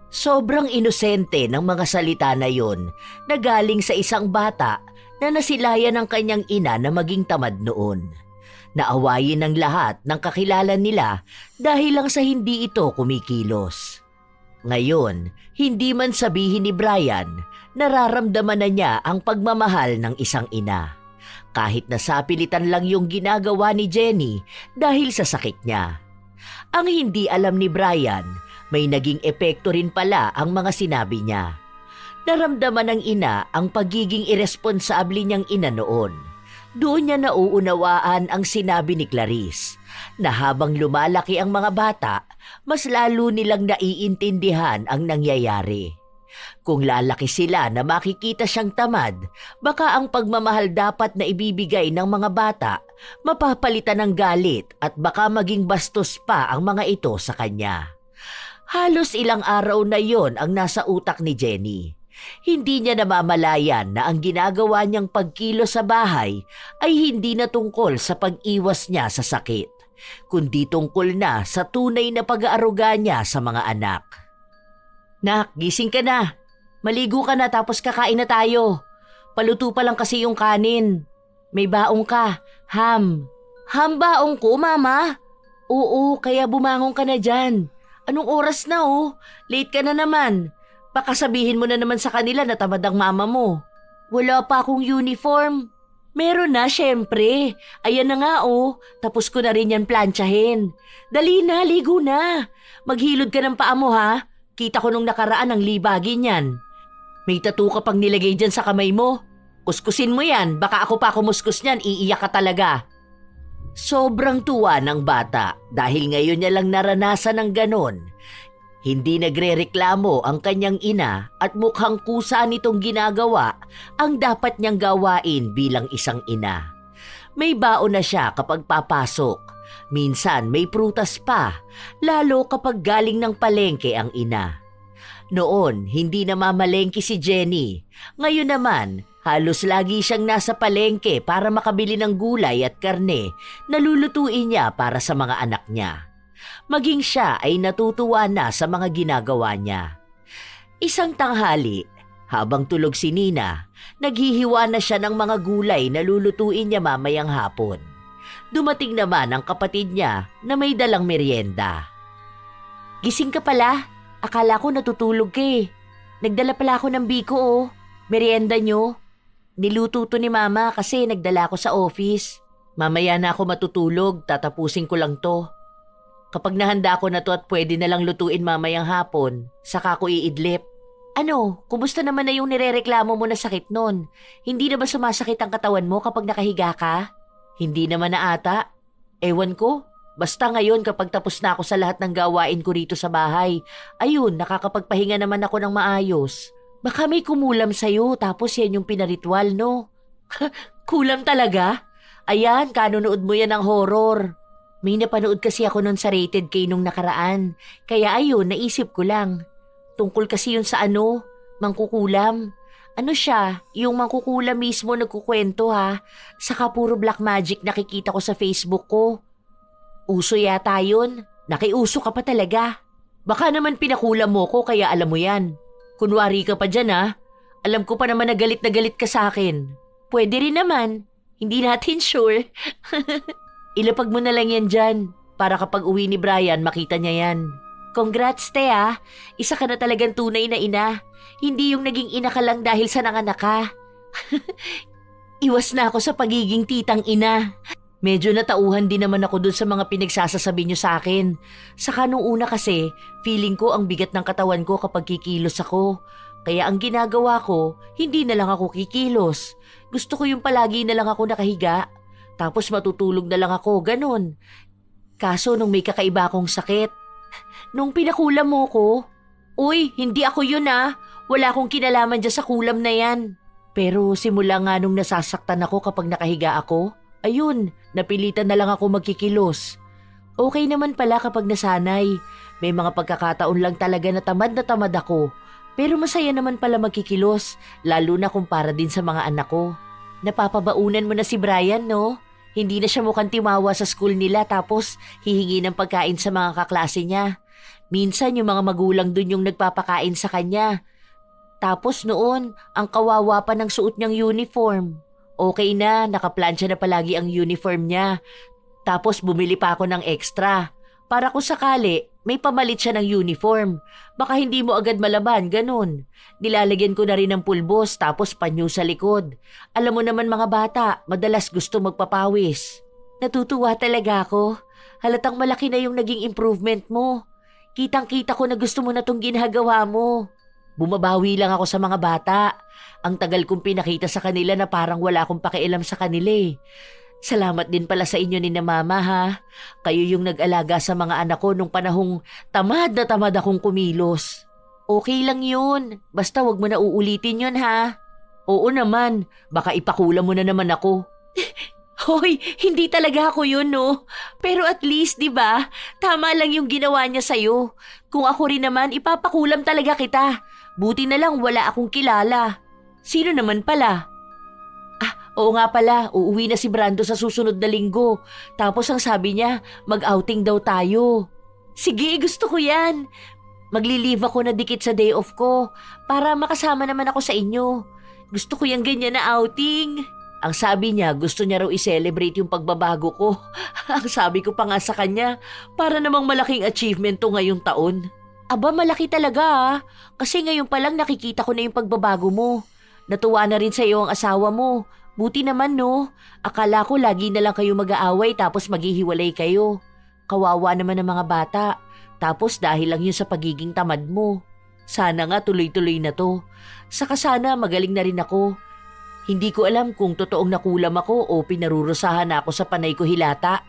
Sobrang inosente ng mga salita na yon na galing sa isang bata na nasilayan ng kanyang ina na maging tamad noon. Naawayin ng lahat ng kakilala nila dahil lang sa hindi ito kumikilos. Ngayon, hindi man sabihin ni Brian, nararamdaman na niya ang pagmamahal ng isang ina. Kahit nasapilitan lang yung ginagawa ni Jenny dahil sa sakit niya. Ang hindi alam ni Brian, may naging epekto rin pala ang mga sinabi niya. Naramdaman ng ina ang pagiging irresponsable niyang ina noon. Doon niya nauunawaan ang sinabi ni Clarice na habang lumalaki ang mga bata, mas lalo nilang naiintindihan ang nangyayari. Kung lalaki sila na makikita siyang tamad, baka ang pagmamahal dapat na ibibigay ng mga bata, mapapalitan ng galit at baka maging bastos pa ang mga ito sa kanya. Halos ilang araw na yon ang nasa utak ni Jenny. Hindi niya namamalayan na ang ginagawa niyang pagkilos sa bahay ay hindi na tungkol sa pag-iwas niya sa sakit, kundi tungkol na sa tunay na pag-aaruga niya sa mga anak. Nak, gising ka na. Maligo ka na tapos kakain na tayo. Paluto pa lang kasi yung kanin. May baong ka, ham. Ham baong ko, Mama? Oo, kaya bumangon ka na dyan. Anong oras na oh? Late ka na naman. Baka sabihin mo na naman sa kanila na tamad ang mama mo. Wala pa akong uniform. Meron na, syempre. Ayan na nga oh, tapos ko na rin yan plantsahin. Dali na, ligo na. Maghilod ka ng paa mo ha. Kita ko nung nakaraan ang libagin yan. May tattoo ka pang nilagay dyan sa kamay mo. Kuskusin mo yan, baka ako pa kumuskus niyan, iiyak ka talaga. Sobrang tuwa ng bata dahil ngayon niya lang naranasan ng ganon. Hindi nagrereklamo ang kanyang ina at mukhang kusa nitong ginagawa ang dapat niyang gawain bilang isang ina. May baon na siya kapag papasok. Minsan may prutas pa, lalo kapag galing ng palengke ang ina. Noon, hindi na mamalengke si Jenny. Ngayon naman, halos lagi siyang nasa palengke para makabili ng gulay at karne na lulutuin niya para sa mga anak niya. Maging siya ay natutuwa na sa mga ginagawa niya. Isang tanghali, habang tulog si Nina, naghihiwa na siya ng mga gulay na lulutuin niya mamayang hapon. Dumating naman ang kapatid niya na may dalang merienda. Gising ka pala, akala ko natutulog ka eh. Nagdala pala ako ng biko oh, merienda niyo. Niluto to ni mama kasi nagdala ko sa office. Mamaya na ako matutulog, tatapusin ko lang to. Kapag nahanda ko na to at pwede na lang lutuin mamayang hapon, saka ko iidlip. Ano, kumusta naman na yung nirereklamo mo na sakit nun? Hindi na ba sumasakit ang katawan mo kapag nakahiga ka? Hindi naman na ata. Ewan ko, basta ngayon kapag tapos na ako sa lahat ng gawain ko rito sa bahay, ayun, nakakapagpahinga naman ako ng maayos. Baka may kumulam sa'yo tapos yan yung pinaritwal, no? Kulam talaga? Ayan, kanonood mo yan ng horror. May napanood kasi ako nun sa Rated K nung nakaraan. Kaya ayun, naisip ko lang. Tungkol kasi yun sa ano, mangkukulam. Ano siya, yung mangkukulam mismo nagkukwento ha. Saka puro black magic nakikita ko sa Facebook ko. Uso yata yun. Nakiuso ka pa talaga. Baka naman pinakulam mo ko kaya alam mo yan. Kunwari ka pa dyan ha. Alam ko pa naman na galit ka sa akin. Pwede rin naman. Hindi natin sure. Ilapag mo na lang yan dyan para kapag uwi ni Brian makita niya yan. Congrats te ah. Isa ka na talagang tunay na ina. Hindi yung naging ina ka lang dahil sa nanganak ka. Iwas na ako sa pagiging titang ina. Medyo natauhan din naman ako dun sa mga pinagsasasabi niyo sa akin. Saka nung una kasi, feeling ko ang bigat ng katawan ko kapag kikilos ako. Kaya ang ginagawa ko, hindi na lang ako kikilos. Gusto ko yung palagi na lang ako nakahiga. Tapos matutulog na lang ako, ganun. Kaso nung may kakaiba akong sakit, nung pinakulam mo ko, uy, hindi ako yun ah. Wala akong kinalaman dyan sa kulam na yan. Pero simula nga nung nasasaktan ako kapag nakahiga ako, ayun, napilitan na lang ako magkikilos. Okay naman pala kapag nasanay. May mga pagkakataon lang talaga na tamad ako. Pero masaya naman pala magkikilos, lalo na kumpara din sa mga anak ko. Napapabaunan mo na si Brian, no? Hindi na siya mukhang timawa sa school nila tapos hihingi ng pagkain sa mga kaklase niya. Minsan yung mga magulang dun yung nagpapakain sa kanya. Tapos noon, ang kawawa pa ng suot niyang uniform. Okay na, nakaplansya na palagi ang uniform niya. Tapos bumili pa ako ng extra. Para kung sakali, may pamalit siya ng uniform. Baka hindi mo agad malaban, ganun. Nilalagyan ko na rin ng pulbos tapos panyo sa likod. Alam mo naman mga bata, madalas gusto magpapawis. Natutuwa talaga ako. Halatang malaki na yung naging improvement mo. Kitang-kita ko na gusto mo na tong ginagawa mo. Bumabawi lang ako sa mga bata. Ang tagal kong pinakita sa kanila na parang wala akong pakialam sa kanila eh. Salamat din pala sa inyo ni na mama ha. Kayo yung nag-alaga sa mga anak ko nung panahong tamad na tamad akong kumilos. Okay lang yun. Basta wag mo na uulitin yun ha. Oo naman. Baka ipakulam mo na naman ako. Hoy, hindi talaga ako yun no. Pero at least di ba, tama lang yung ginawa niya sa'yo. Kung ako rin naman, ipapakulam talaga kita. Buti na lang wala akong kilala. Sino naman pala? Oo nga pala, uuwi na si Brando sa susunod na linggo. Tapos ang sabi niya, mag-outing daw tayo. Sige, gusto ko yan. Magli-leave ako na dikit sa day off ko para makasama naman ako sa inyo. Gusto ko yung ganyan na outing. Ang sabi niya, gusto niya raw i-celebrate yung pagbabago ko. Ang sabi ko pa nga sa kanya, para namang malaking achievement to ngayong taon. Aba, malaki talaga ah. Kasi ngayon pa lang nakikita ko na yung pagbabago mo. Natuwa na rin sa iyo ang asawa mo. Buti naman no, akala ko lagi na lang kayo mag-aaway tapos maghihiwalay kayo. Kawawa naman ng mga bata, tapos dahil lang yun sa pagiging tamad mo. Sana nga tuloy-tuloy na to. Saka sana magaling na rin ako. Hindi ko alam kung totoong nakulam ako o pinarurusahan ako sa panay ko hilata.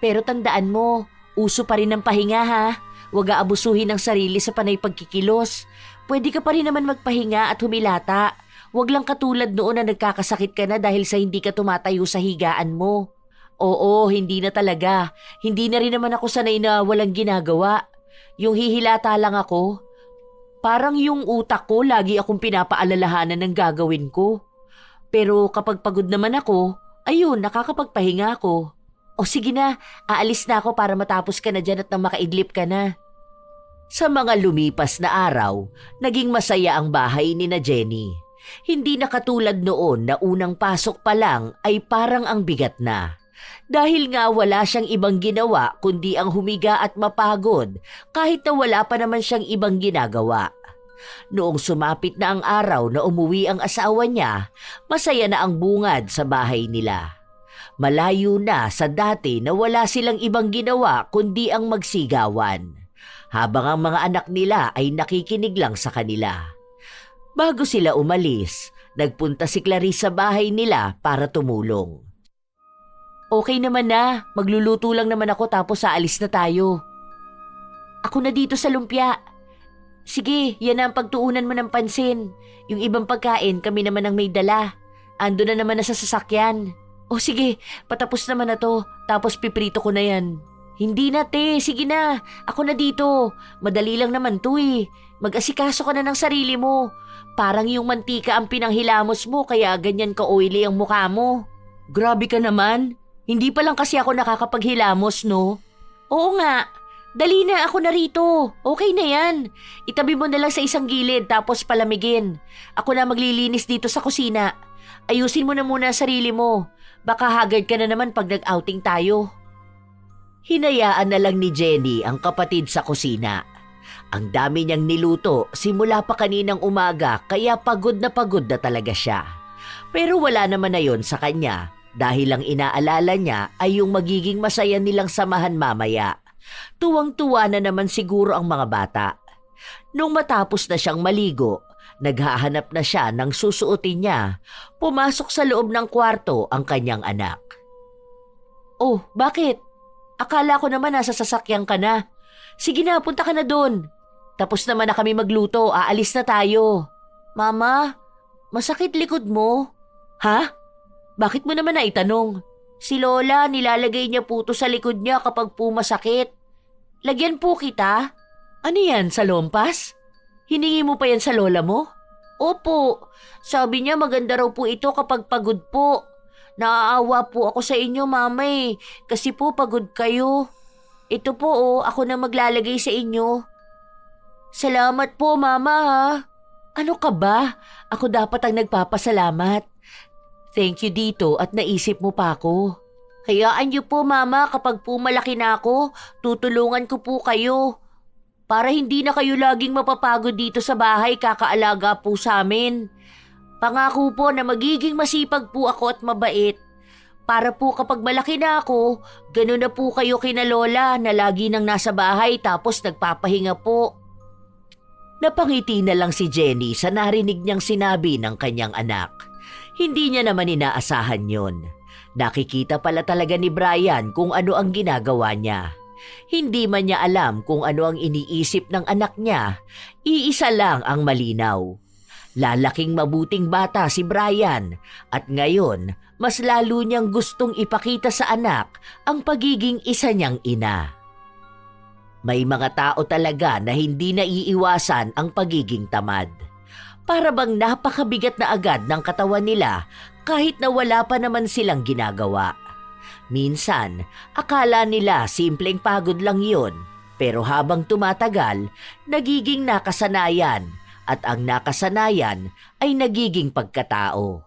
Pero tandaan mo, uso pa rin ang pahinga ha. Huwag aabusuhin ang sarili sa panay pagkikilos. Pwede ka pa rin naman magpahinga at humilata. Huwag lang katulad noon na nagkakasakit ka na dahil sa hindi ka tumatayo sa higaan mo. Oo, hindi na talaga. Hindi na rin naman ako sanay na walang ginagawa. Yung hihilata lang ako. Parang yung utak ko lagi akong pinapaalalahanan ng gagawin ko. Pero kapag pagod naman ako, ayun, nakakapagpahinga ako. O sige na, aalis na ako para matapos ka na dyan at nang makaidlip ka na. Sa mga lumipas na araw, naging masaya ang bahay ni na Jenny. Hindi na katulad noon na unang pasok pa lang ay parang ang bigat na. Dahil nga wala siyang ibang ginawa kundi ang humiga at mapagod kahit na wala pa naman siyang ibang ginagawa. Noong sumapit na ang araw na umuwi ang asawa niya, masaya na ang bungad sa bahay nila. Malayo na sa dati na wala silang ibang ginawa kundi ang magsigawan, habang ang mga anak nila ay nakikinig lang sa kanila. Bago sila umalis, nagpunta si Clarice sa bahay nila para tumulong. Okay naman na, magluluto lang naman ako tapos aalis na tayo. Ako na dito sa lumpia. Sige, yan na ang pagtuunan mo ng pansin. Yung ibang pagkain kami naman ang may dala. Ando na naman na sa sasakyan. O sige, patapos naman na to, tapos piprito ko na yan. Hindi na te, sige na, ako na dito. Madali lang naman to eh. Mag-asikaso ka na ng sarili mo. Parang yung mantika ang pinanghilamos mo kaya ganyan ka oily ang mukha mo. Grabe ka naman. Hindi pa lang kasi ako nakakapaghilamos, no? Oo nga. Dali na, ako na rito. Okay na yan. Itabi mo na lang sa isang gilid tapos palamigin. Ako na maglilinis dito sa kusina. Ayusin mo na muna ang sarili mo. Baka haggard ka na naman pag nag-outing tayo. Hinayaan na lang ni Jenny ang kapatid sa kusina. Ang dami niyang niluto simula pa kaninang umaga kaya pagod na talaga siya. Pero wala naman na yon sa kanya. Dahil ang inaalala niya ay yung magiging masaya nilang samahan mamaya. Tuwang-tuwa na naman siguro ang mga bata. Nung matapos na siyang maligo, naghahanap na siya ng susuotin niya. Pumasok sa loob ng kwarto ang kanyang anak. Oh, bakit? Akala ko naman nasa sasakyan ka na. Sige na, punta ka na doon. Tapos naman na kami magluto, aalis na tayo. Mama, masakit likod mo? Ha? Bakit mo naman naitanong? Si Lola, nilalagay niya po to sa likod niya kapag po masakit. Lagyan po kita? Ano yan, sa lompas? Hiningi mo pa yan sa lola mo? Opo, sabi niya maganda raw po ito kapag pagod po. Naaawa po ako sa inyo, mama eh, kasi po pagod kayo. Ito po oh, ako na maglalagay sa inyo. Salamat po, mama ha. Ano ka ba? Ako dapat ang nagpapasalamat. Thank you dito at naisip mo pa ako. Hayaan niyo po mama kapag po malaki na ako, tutulungan ko po kayo. Para hindi na kayo laging mapapagod dito sa bahay kakaalaga po sa amin. Pangako po na magiging masipag po ako at mabait. Para po kapag malaki na ako, gano'n na po kayo kina Lola na lagi nang nasa bahay tapos nagpapahinga po. Napangiti na lang si Jenny sa narinig niyang sinabi ng kanyang anak. Hindi niya naman inaasahan yon. Nakikita pala talaga ni Brian kung ano ang ginagawa niya. Hindi man niya alam kung ano ang iniisip ng anak niya. Iisa lang ang malinaw. Lalaking mabuting bata si Brian at ngayon mas lalo niyang gustong ipakita sa anak ang pagiging isa niyang ina. May mga tao talaga na hindi naiiwasan ang pagiging tamad. Para bang napakabigat na agad ng katawan nila kahit na wala pa naman silang ginagawa. Minsan, akala nila simpleng pagod lang yun, pero habang tumatagal, nagiging nakasanayan at ang nakasanayan ay nagiging pagkatao.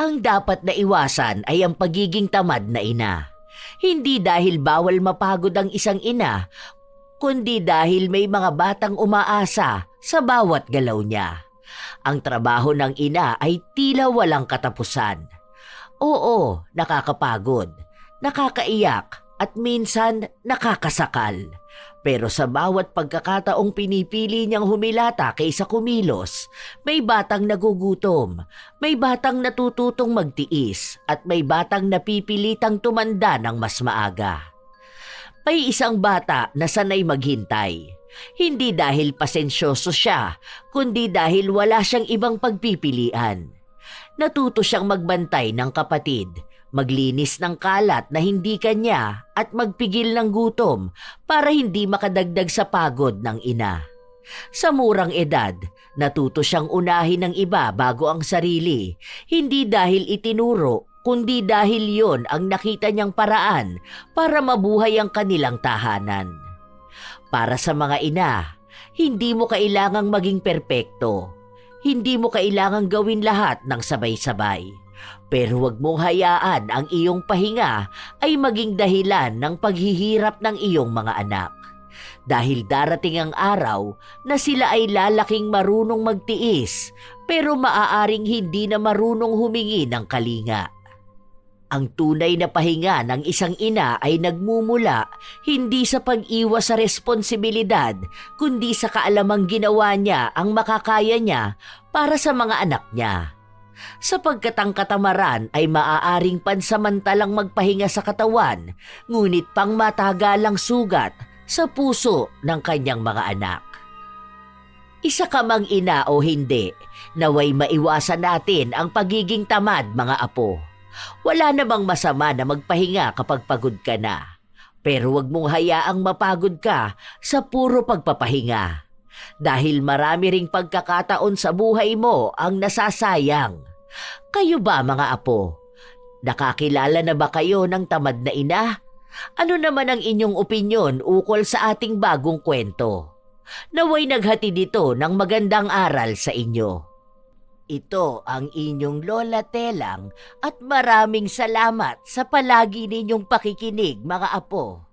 Ang dapat na iwasan ay ang pagiging tamad na ina. Hindi dahil bawal mapagod ang isang ina, kundi dahil may mga batang umaasa sa bawat galaw niya. Ang trabaho ng ina ay tila walang katapusan. Oo, nakakapagod, nakakaiyak at minsan nakakasakal. Pero sa bawat pagkakataong pinipili niyang humilata kaysa kumilos, may batang nagugutom, may batang natututong magtiis at may batang napipilitang tumanda ng mas maaga. May isang bata na sanay maghintay. Hindi dahil pasensyoso siya, kundi dahil wala siyang ibang pagpipilian. Natuto siyang magbantay ng kapatid, maglinis ng kalat na hindi kanya at magpigil ng gutom para hindi makadagdag sa pagod ng ina. Sa murang edad, natuto siyang unahin ng iba bago ang sarili, hindi dahil itinuro, kundi dahil yon ang nakita niyang paraan para mabuhay ang kanilang tahanan. Para sa mga ina, hindi mo kailangang maging perpekto. Hindi mo kailangang gawin lahat ng sabay-sabay. Pero huwag mong hayaan ang iyong pahinga ay maging dahilan ng paghihirap ng iyong mga anak. Dahil darating ang araw na sila ay lalaking marunong magtiis, pero maaaring hindi na marunong humingi ng kalinga. Ang tunay na pahinga ng isang ina ay nagmumula hindi sa pag-iwas sa responsibilidad, kundi sa kaalamang ginawa niya ang makakaya niya para sa mga anak niya. Sapagkat ang katamaran ay maaaring pansamantalang magpahinga sa katawan, ngunit pang matagalang sugat sa puso ng kanyang mga anak. Isa ka mang ina o hindi, naway maiwasan natin ang pagiging tamad, mga apo. Wala namang masama na magpahinga kapag pagod ka na. Pero huwag mong hayaang mapagod ka sa puro pagpapahinga. Dahil marami ring pagkakataon sa buhay mo ang nasasayang. Kayo ba, mga apo? Nakakilala na ba kayo ng tamad na ina? Ano naman ang inyong opinyon ukol sa ating bagong kwento? Naway naghati dito ng magandang aral sa inyo. Ito ang inyong Lola Telang at maraming salamat sa palagi ninyong pakikinig, mga apo.